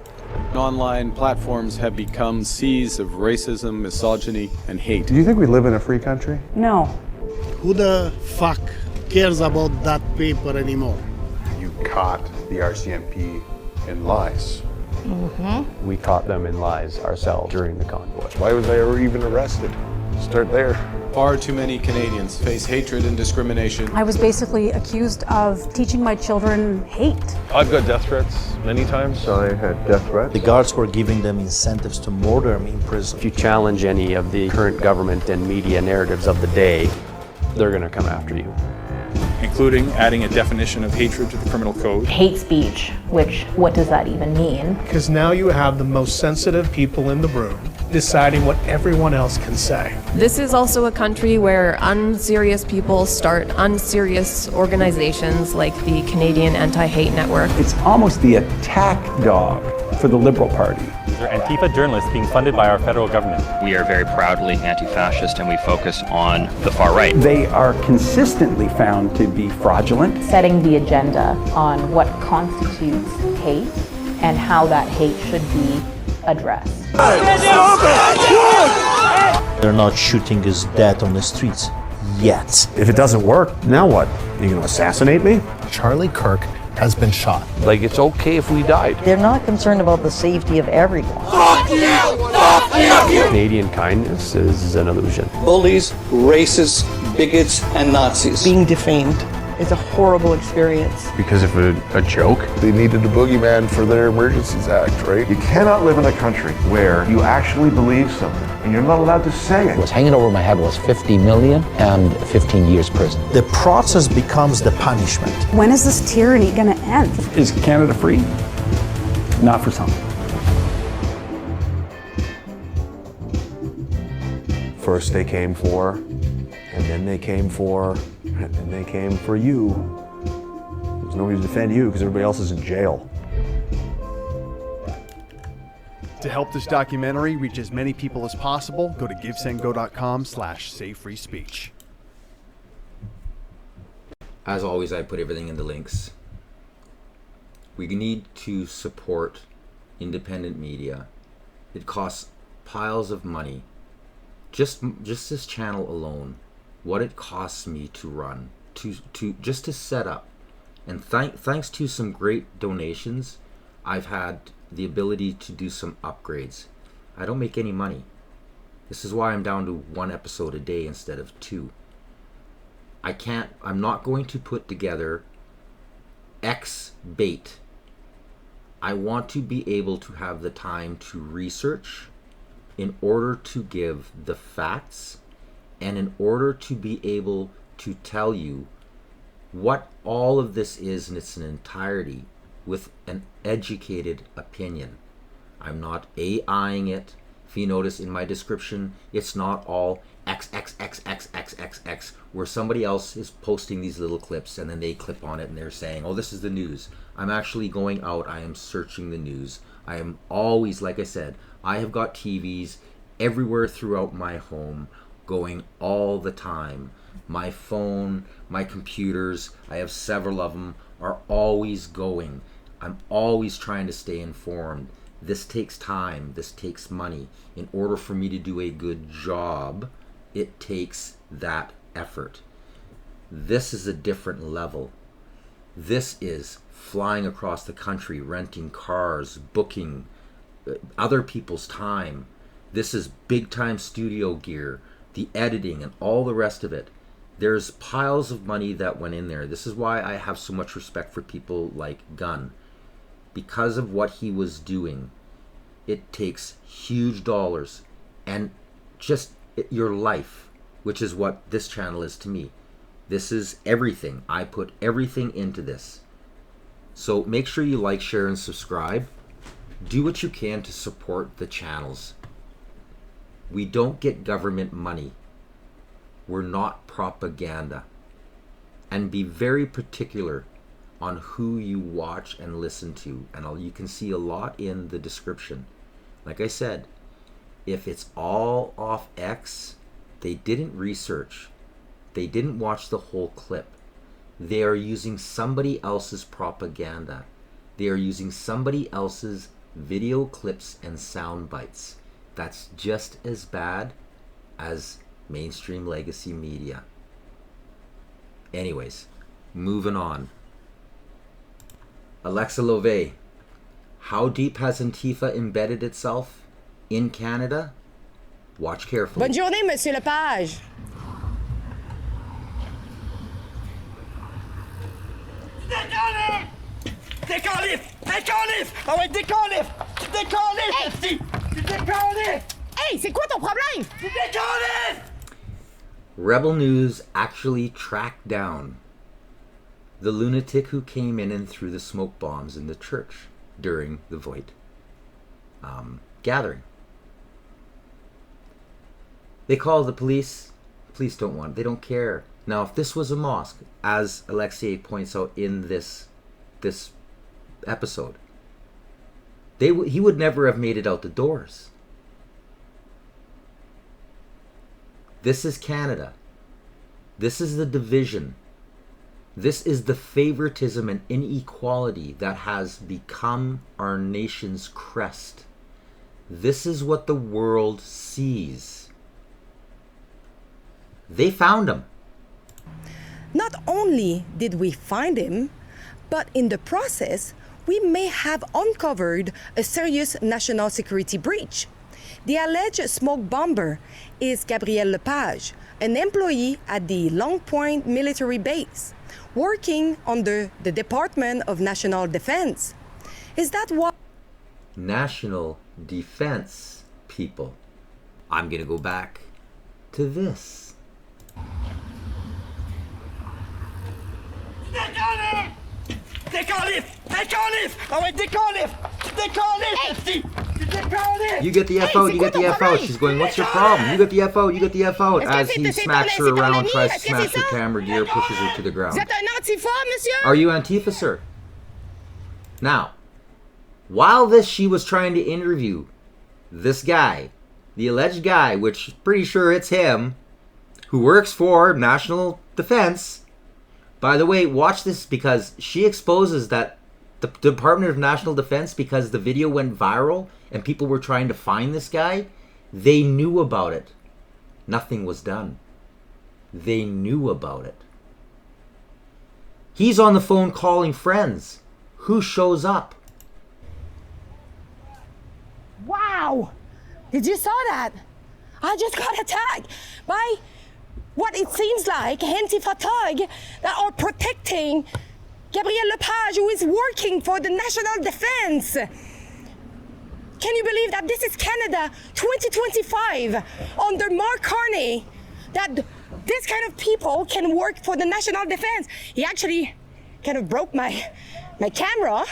Online platforms have become seas of racism, misogyny, and hate. Do you think we live in a free country? No. Who the fuck cares about that paper anymore. You caught the RCMP in lies. Mm-hmm. We caught them in lies ourselves during the convoy. Why was I ever even arrested? Start there. Far too many Canadians face hatred and discrimination. I was basically accused of teaching my children hate. I've got death threats many times. I had death threats. The guards were giving them incentives to murder me in prison. If you challenge any of the current government and media narratives of the day, they're going to come after you. Including adding a definition of hatred to the criminal code. Hate speech, which, what does that even mean? Because now you have the most sensitive people in the room deciding what everyone else can say. This is also a country where unserious people start unserious organizations like the Canadian Anti-Hate Network. It's almost the attack dog for the Liberal Party. These are Antifa journalists being funded by our federal government. We are very proudly anti-fascist and we focus on the far right. They are consistently found to be fraudulent. Setting the agenda on what constitutes hate and how that hate should be addressed. They're not shooting us dead on the streets yet. If it doesn't work, now what? Are you going to assassinate me? Charlie Kirk has been shot. Like, it's okay if we died. They're not concerned about the safety of everyone. Fuck you! Fuck you! Canadian kindness is an illusion. Bullies, racists, bigots, and Nazis. Being defamed is a horrible experience. Because of a joke? They needed a boogeyman for their Emergencies Act, right? You cannot live in a country where you actually believe something and you're not allowed to say it. What's hanging over my head was 50 million and 15 years prison. The process becomes the punishment. When is this tyranny going to end? Is Canada free? Not for some. First they came for, and then they came for, and then they came for you. There's nobody to defend you because everybody else is in jail. To help this documentary reach as many people as possible, go to givesendgo.com/savefreespeech. As always, I put everything in the links. We need to support independent media. It costs piles of money. Just this channel alone, what it costs me to run, to set up, and thanks to some great donations, I've had the ability to do some upgrades. I don't make any money. This is why I'm down to 1 episode a day instead of 2. I'm not going to put together X bait. I want to be able to have the time to research in order to give the facts and in order to be able to tell you what all of this is in its entirety with an educated opinion. I'm not AIing it. If you notice in my description, it's not all XXXXXXX where somebody else is posting these little clips and then they clip on it and they're saying, oh, this is the news. I'm actually going out, I am searching the news. I am always, like I said, I have got TVs everywhere throughout my home going all the time. My phone, my computers, I have several of them, are always going. I'm always trying to stay informed. This takes time, this takes money. In order for me to do a good job, it takes that effort. This is a different level. This is flying across the country, renting cars, booking other people's time. This is big time studio gear, the editing and all the rest of it. There's piles of money that went in there. This is why I have so much respect for people like Gunn. Because of what he was doing, it takes huge dollars and just your life, which is what this channel is to me. This is everything. I put everything into this. So make sure you like, share, and subscribe. Do what you can to support the channels. We don't get government money. We're not propaganda. And be very particular on who you watch and listen to. And you can see a lot in the description. Like I said, if it's all off X, they didn't research. They didn't watch the whole clip. They are using somebody else's propaganda. They are using somebody else's video clips and sound bites. That's just as bad as mainstream legacy media. Anyways, moving on. Alexa Love, how deep has Antifa embedded itself in Canada? Watch carefully. Bonne journée, Monsieur Lepage. Décalif! Décalif! Ah ouais, décalif! Décalif! Décalif! Hey, c'est quoi ton problème? Décalif! Rebel News actually tracked down the lunatic who came in and threw the smoke bombs in the church during the Void gathering. They call the police. Police don't want it. They don't care. Now, if this was a mosque, as Alexei points out in this episode, he would never have made it out the doors. This is Canada. This is the division. This is the favoritism and inequality that has become our nation's crest. This is what the world sees. They found him. Not only did we find him, but in the process, we may have uncovered a serious national security breach. The alleged smoke bomber is Gabriel Lepage, an employee at the Long Point military base, working under the Department of National Defense. Is that what? National Defense, people. I'm going to go back to this. Décalif! Décalif! Décalif! Ah ouais, décalif! Décalif! Décalif! You get the F out, you get the F out. She's going, what's your problem? You get the F out, you get the F out. As he smacks her around, tries to smash her camera gear, pushes her to the ground. Vous êtes un Antifa, monsieur? Are you Antifa, sir? Now, while she was trying to interview this guy, the alleged guy, which pretty sure it's him, who works for National Defense. By the way, watch this, because she exposes that the Department of National Defense, because the video went viral and people were trying to find this guy, they knew about it. Nothing was done. They knew about it. He's on the phone calling friends. Who shows up? Wow! Did you saw that? I just got attacked by what it seems like Antifa thug that are protecting Gabriel Lepage, who is working for the National Defense. Can you believe that this is Canada 2025 under Mark Carney, that this kind of people can work for the National Defense? He actually kind of broke my camera,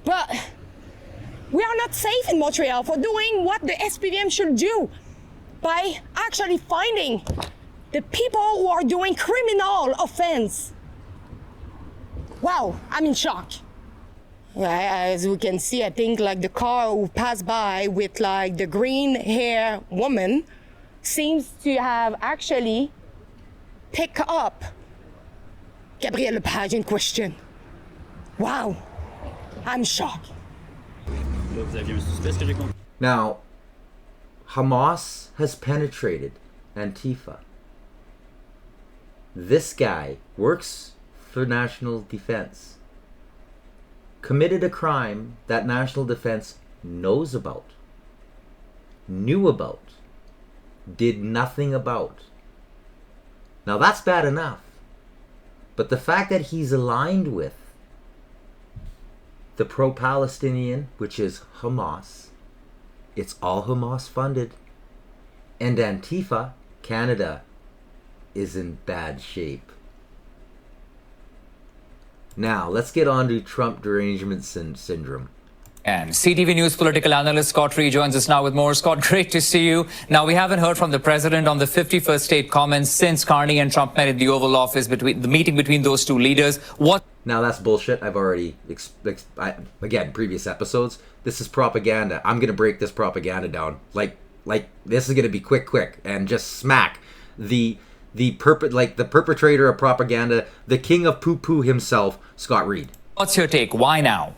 but we are not safe in Montreal for doing what the SPVM should do by actually finding the people who are doing criminal offense. Wow, I'm in shock. As we can see, I think like the car who passed by with like the green hair woman seems to have actually picked up Gabriel Lepage in question. Wow, I'm shocked. Now, Hamas has penetrated Antifa. This guy works for National Defense, committed a crime that National Defense knows about, knew about, did nothing about. Now that's bad enough, but the fact that he's aligned with the pro-Palestinian, which is Hamas, it's all Hamas funded, and Antifa, Canada, is in bad shape. Now, let's get on to Trump derangement syndrome. And CTV News political analyst Scott Ree joins us now with more. Scott, great to see you. Now, we haven't heard from the president on the 51st state comments since Carney and Trump met at the Oval Office, between the meeting between those two leaders. What? Now, that's bullshit. I've already, again, previous episodes. This is propaganda. I'm going to break this propaganda down. Like this is going to be quick, and just smack the perpetrator of propaganda, the king of poo-poo himself, Scott Reed. What's your take? Why now?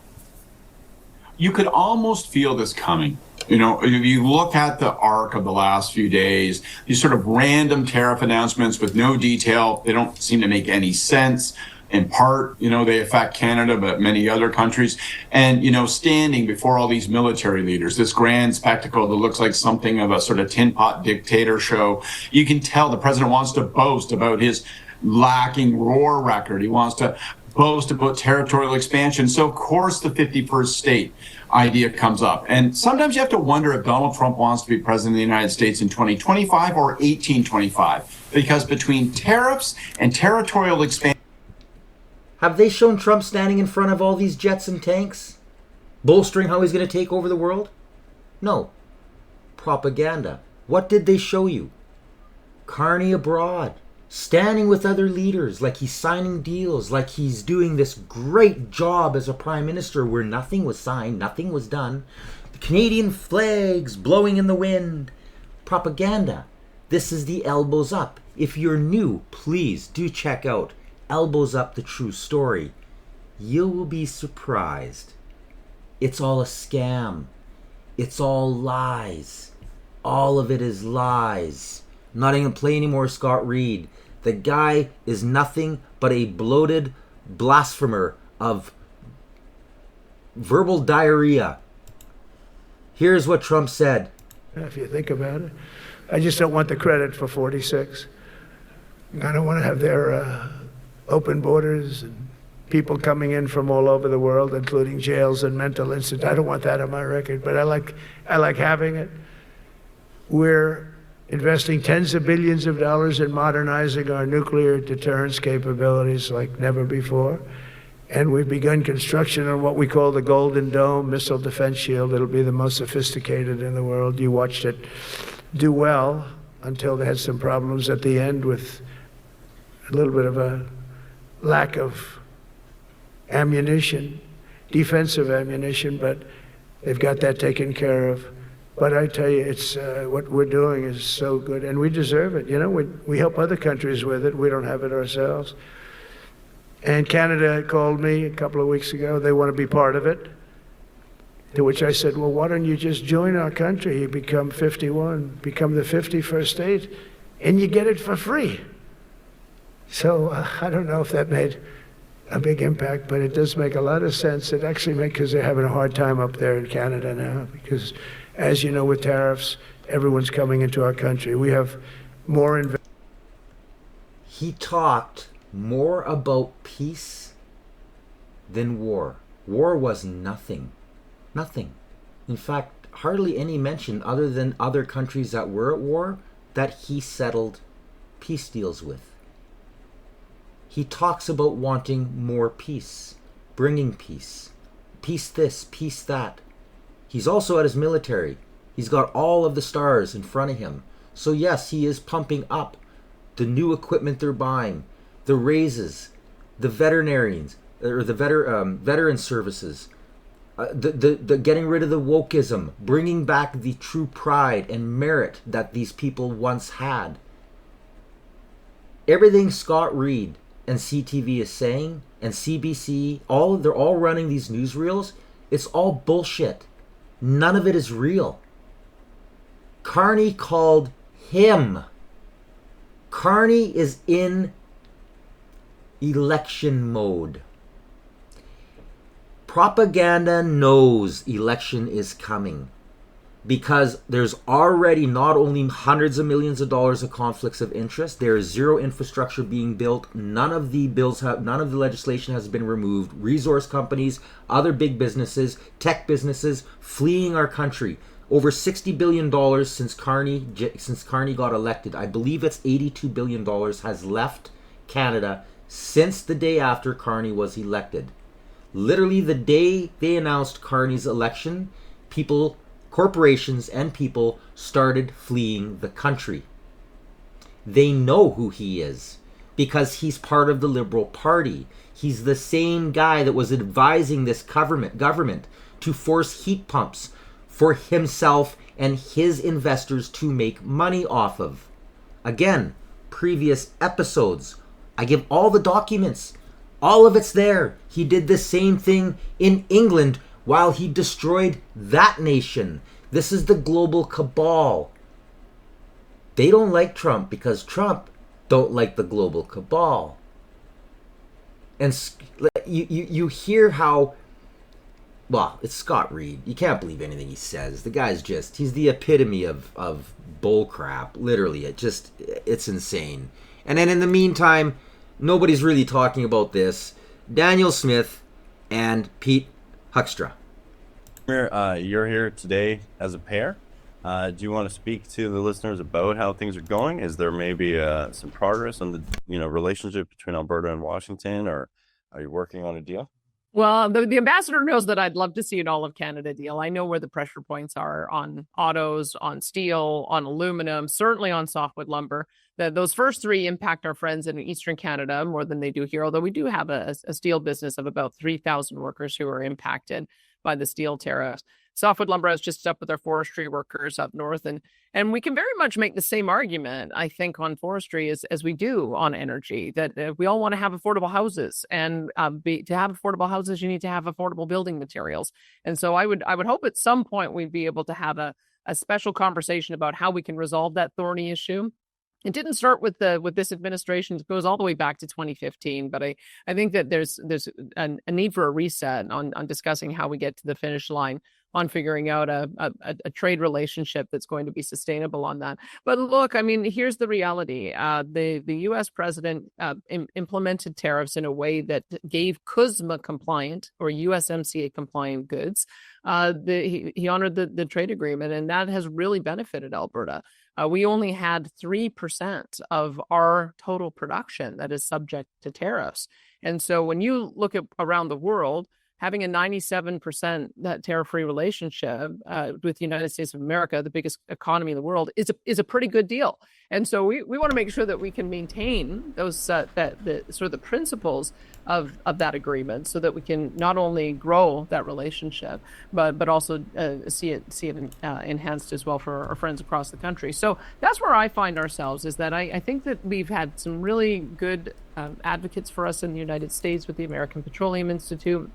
You could almost feel this coming. You know, if you look at the arc of the last few days, these sort of random tariff announcements with no detail, they don't seem to make any sense. In part, you know, they affect Canada, but many other countries. And, you know, standing before all these military leaders, this grand spectacle that looks like something of a sort of tin pot dictator show, you can tell the president wants to boast about his lacking roar record. He wants to boast about territorial expansion. So, of course, the 51st state idea comes up. And sometimes you have to wonder if Donald Trump wants to be president of the United States in 2025 or 1825, because between tariffs and territorial expansion, have they shown Trump standing in front of all these jets and tanks, bolstering how he's going to take over the world? No. Propaganda. What did they show you? Carney abroad, standing with other leaders, like he's signing deals, like he's doing this great job as a prime minister where nothing was signed, nothing was done. The Canadian flags blowing in the wind. Propaganda. This is the elbows up. If you're new, please do check out Elbows Up, the True Story. You will be surprised. It's all a scam. It's all lies. All of it is lies. I'm not even going to play anymore Scott Reed. The guy is nothing but a bloated blasphemer of verbal diarrhea. Here's what Trump said. If you think about it, I just don't want the credit for 46. I don't want to have their open borders and people coming in from all over the world, including jails and mental institutes. I don't want that on my record, but I like having it. We're investing tens of billions of dollars in modernizing our nuclear deterrence capabilities like never before. And we've begun construction on what we call the Golden Dome missile defense shield. It'll be the most sophisticated in the world. You watched it do well until they had some problems at the end with a little bit of a lack of ammunition, defensive ammunition, but they've got that taken care of. But I tell you, it's what we're doing is so good, and we deserve it. You know, we help other countries with it. We don't have it ourselves. And Canada called me a couple of weeks ago. They want to be part of it. To which I said, well, why don't you just join our country? You become 51, become the 51st state, and you get it for free. So I don't know if that made a big impact, but it does make a lot of sense. It actually makes, because they're having a hard time up there in Canada now, because as you know, with tariffs, everyone's coming into our country. We have more He talked more about peace than war. War was nothing. Nothing. In fact, hardly any mention other than other countries that were at war that he settled peace deals with. He talks about wanting more peace, bringing peace, peace this, peace that. He's also at his military. He's got all of the stars in front of him. So yes, he is pumping up the new equipment they're buying, the raises, the veterinarians, or the veteran services, the getting rid of the wokeism, bringing back the true pride and merit that these people once had. Everything Scott Reed and CTV is saying, and CBC, they're all running these newsreels. It's all bullshit. None of it is real. Carney called him. Carney is in election mode. Propaganda knows election is coming, because there's already not only hundreds of millions of dollars of conflicts of interest, there is zero infrastructure being built. None of the legislation has been removed. Resource companies, other big businesses, tech businesses fleeing our country. Over $60 billion since Carney got elected. I believe it's $82 billion has left Canada since the day after Carney was elected. Literally the day they announced Carney's election, corporations and people started fleeing the country. They know who he is because he's part of the Liberal Party. He's the same guy that was advising this government to force heat pumps for himself and his investors to make money off of. Again, previous episodes, I give all the documents. All of it's there. He did the same thing in England while he destroyed that nation. This is the global cabal. They don't like Trump because Trump don't like the global cabal. And you hear how, well, it's Scott Reed. You can't believe anything he says. The guy's just, he's the epitome of bull crap. Literally, it's insane. And then in the meantime, nobody's really talking about this. Daniel Smith and Pete Huckstra. You're here today as a pair. Do you want to speak to the listeners about how things are going? Is there maybe some progress on the relationship between Alberta and Washington, or are you working on a deal? Well, the ambassador knows that I'd love to see an all of Canada deal. I know where the pressure points are on autos, on steel, on aluminum, certainly on softwood lumber. Those first three impact our friends in Eastern Canada more than they do here, although we do have a steel business of about 3,000 workers who are impacted by the steel tariffs. Softwood lumber is just up with our forestry workers up north. And we can very much make the same argument, I think, on forestry as we do on energy, that we all want to have affordable houses. And to have affordable houses, you need to have affordable building materials. And so I would hope at some point we'd be able to have a special conversation about how we can resolve that thorny issue. It didn't start with this administration. It goes all the way back to 2015. But I think that there's a need for a reset on discussing how we get to the finish line on figuring out a trade relationship that's going to be sustainable on that. But look, I mean, here's the reality. The U.S. president implemented tariffs in a way that gave CUSMA compliant or USMCA compliant goods. He honored the trade agreement, and that has really benefited Alberta. We only had 3% of our total production that is subject to tariffs. And so when you look at around the world, having a 97% tariff-free relationship with the United States of America, the biggest economy in the world, is a pretty good deal. And so we want to make sure that we can maintain those the sort of the principles of that agreement, so that we can not only grow that relationship, but also see it enhanced as well for our friends across the country. So that's where I find ourselves, is that I think that we've had some really good advocates for us in the United States with the American Petroleum Institute,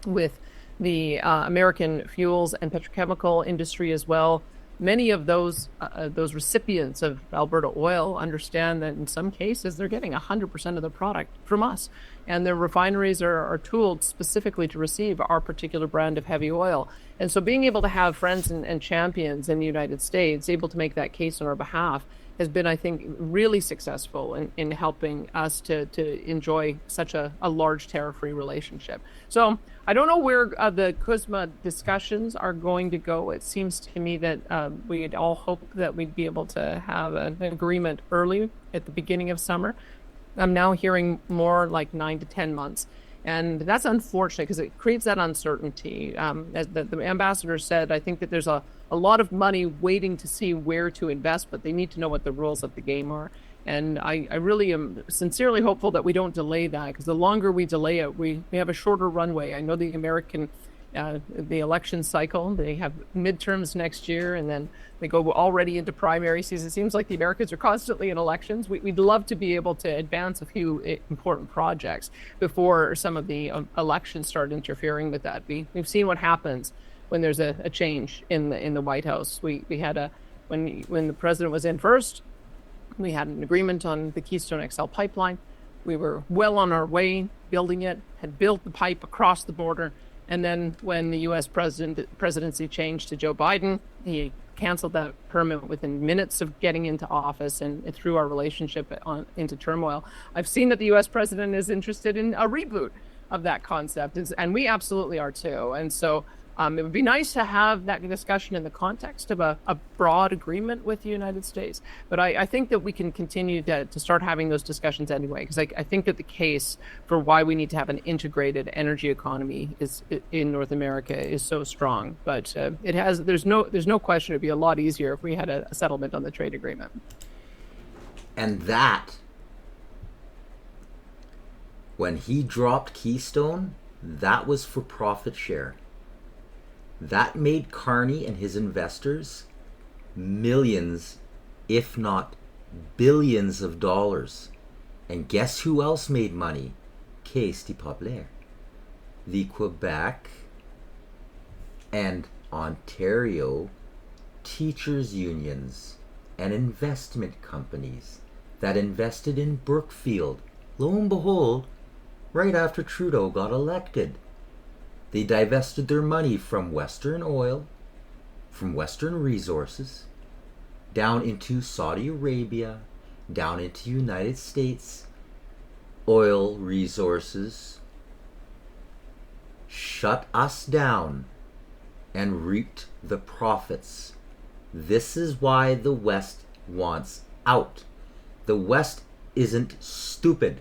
with the American fuels and petrochemical industry as well. Many of those recipients of Alberta oil understand that in some cases they're getting 100% of their product from us, and their refineries are tooled specifically to receive our particular brand of heavy oil. And so being able to have friends and champions in the United States able to make that case on our behalf has been, I think, really successful in helping us to enjoy such a large tariff-free relationship. So I don't know where the CUSMA discussions are going to go. It seems to me that we'd all hope that we'd be able to have an agreement early at the beginning of summer. I'm now hearing more like 9 to 10 months. And that's unfortunate because it creates that uncertainty. As the ambassador said, I think that there's a lot of money waiting to see where to invest, but they need to know what the rules of the game are. And I really am sincerely hopeful that we don't delay that, because the longer we delay it, we have a shorter runway. I know the American, the election cycle, they have midterms next year, and then they go already into primary season. It seems like the Americans are constantly in elections. We'd love to be able to advance a few important projects before some of the elections start interfering with that. We've seen what happens when there's a change in the White House. We had when the president was in first, we had an agreement on the Keystone XL pipeline. We were well on our way building it, had built the pipe across the border. And then when the U.S. presidency changed to Joe Biden, he canceled that permit within minutes of getting into office, and it threw our relationship into turmoil. I've seen that the U.S. president is interested in a reboot of that concept, and we absolutely are too. And so it would be nice to have that discussion in the context of a broad agreement with the United States. But I think that we can continue to start having those discussions anyway, because I think that the case for why we need to have an integrated energy economy in North America is so strong. But there's no question it'd be a lot easier if we had a settlement on the trade agreement. And that, when he dropped Keystone, that was for profit share. That made Carney and his investors millions, if not billions of dollars. And guess who else made money? Caisse de Populaire. The Quebec and Ontario teachers' unions and investment companies that invested in Brookfield, lo and behold, right after Trudeau got elected. They divested their money from Western oil, from Western resources, down into Saudi Arabia, down into United States oil resources, shut us down, and reaped the profits. This is why the West wants out. The West isn't stupid.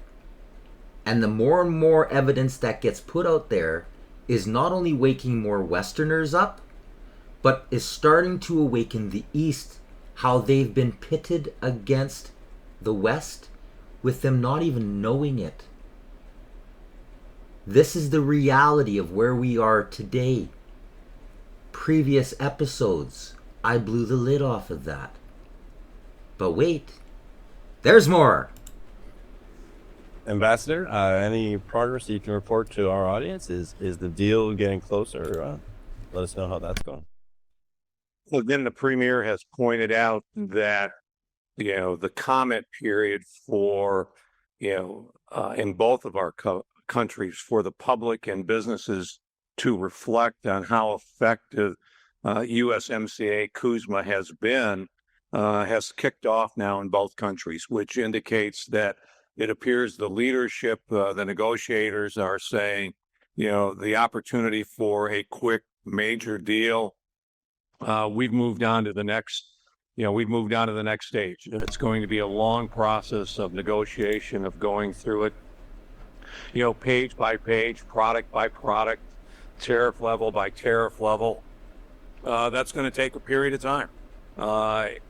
And the more and more evidence that gets put out there is not only waking more Westerners up, but is starting to awaken the East, how they've been pitted against the West with them not even knowing it. This is the reality of where we are today. Previous episodes, I blew the lid off of that. But wait, there's more. Ambassador, any progress you can report to our audience? Is the deal getting closer? Let us know how that's going. Well, then the Premier has pointed out that, the comment period for, in both of our countries for the public and businesses to reflect on how effective USMCA CUSMA has been, has kicked off now in both countries, which indicates that it appears the leadership, the negotiators are saying, the opportunity for a quick major deal, we've moved on to the next stage. It's going to be a long process of negotiation, of going through it, page by page, product by product, tariff level by tariff level. That's going to take a period of time.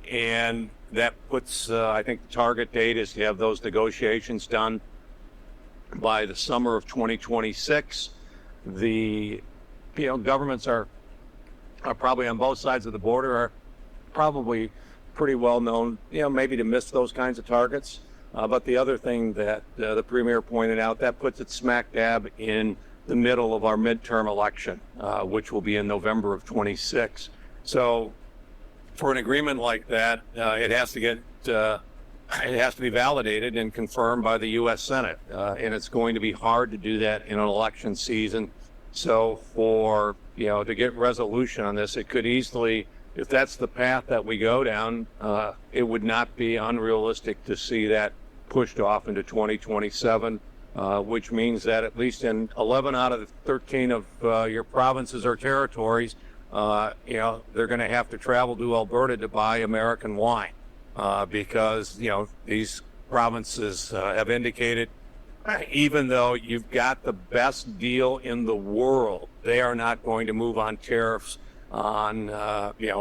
And that puts, I think the target date is to have those negotiations done by the summer of 2026. The, governments are probably on both sides of the border are probably pretty well known, maybe to miss those kinds of targets. But the other thing that the Premier pointed out, that puts it smack dab in the middle of our midterm election, which will be in November of 26. So for an agreement like that, it has to be validated and confirmed by the U.S. Senate. And it's going to be hard to do that in an election season. So for, to get resolution on this, it could easily, if that's the path that we go down, it would not be unrealistic to see that pushed off into 2027, which means that at least in 11 out of the 13 of your provinces or territories, they're going to have to travel to Alberta to buy American wine because, these provinces have indicated, even though you've got the best deal in the world, they are not going to move on tariffs on,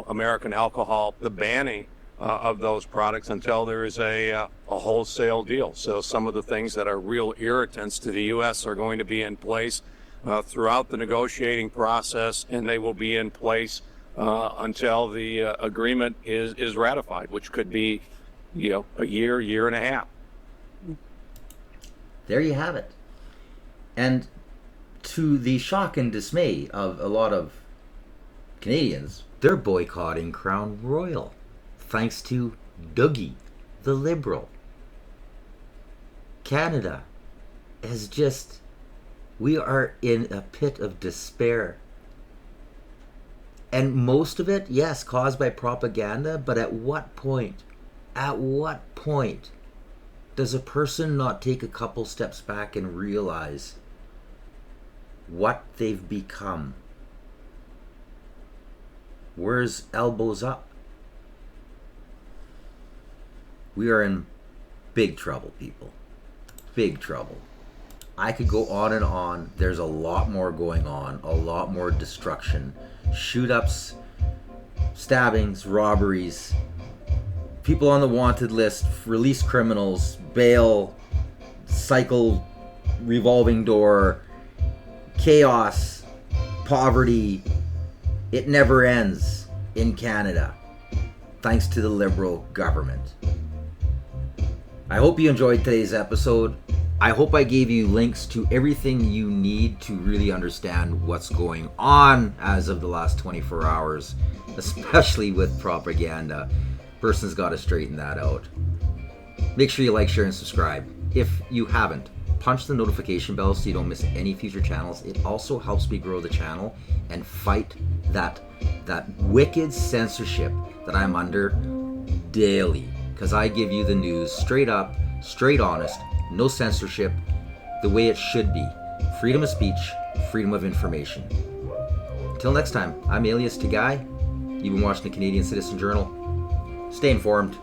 American alcohol, the banning of those products until there is a wholesale deal. So some of the things that are real irritants to the U.S. are going to be in place throughout the negotiating process, and they will be in place until the agreement is ratified, which could be, a year and a half. There you have it. And to the shock and dismay of a lot of Canadians, they're boycotting Crown Royal, thanks to Dougie, the Liberal. Canada is just, we are in a pit of despair. And most of it, yes, caused by propaganda, but at what point does a person not take a couple steps back and realize what they've become? Where's elbows up? We are in big trouble, people. Big trouble. I could go on and on. There's a lot more going on, a lot more destruction, shoot-ups, stabbings, robberies, people on the wanted list, released criminals, bail, cycle, revolving door, chaos, poverty. It never ends in Canada, thanks to the Liberal government. I hope you enjoyed today's episode. I hope I gave you links to everything you need to really understand what's going on as of the last 24 hours, especially with propaganda. Person's got to straighten that out. Make sure you like, share, and subscribe. If you haven't, punch the notification bell so you don't miss any future channels. It also helps me grow the channel and fight that wicked censorship that I'm under daily, because I give you the news straight up, straight honest, no censorship, the way it should be. Freedom of speech, freedom of information. Until next time, I'm Alias Tagay. You've been watching the Canadian Citizen Journal. Stay informed.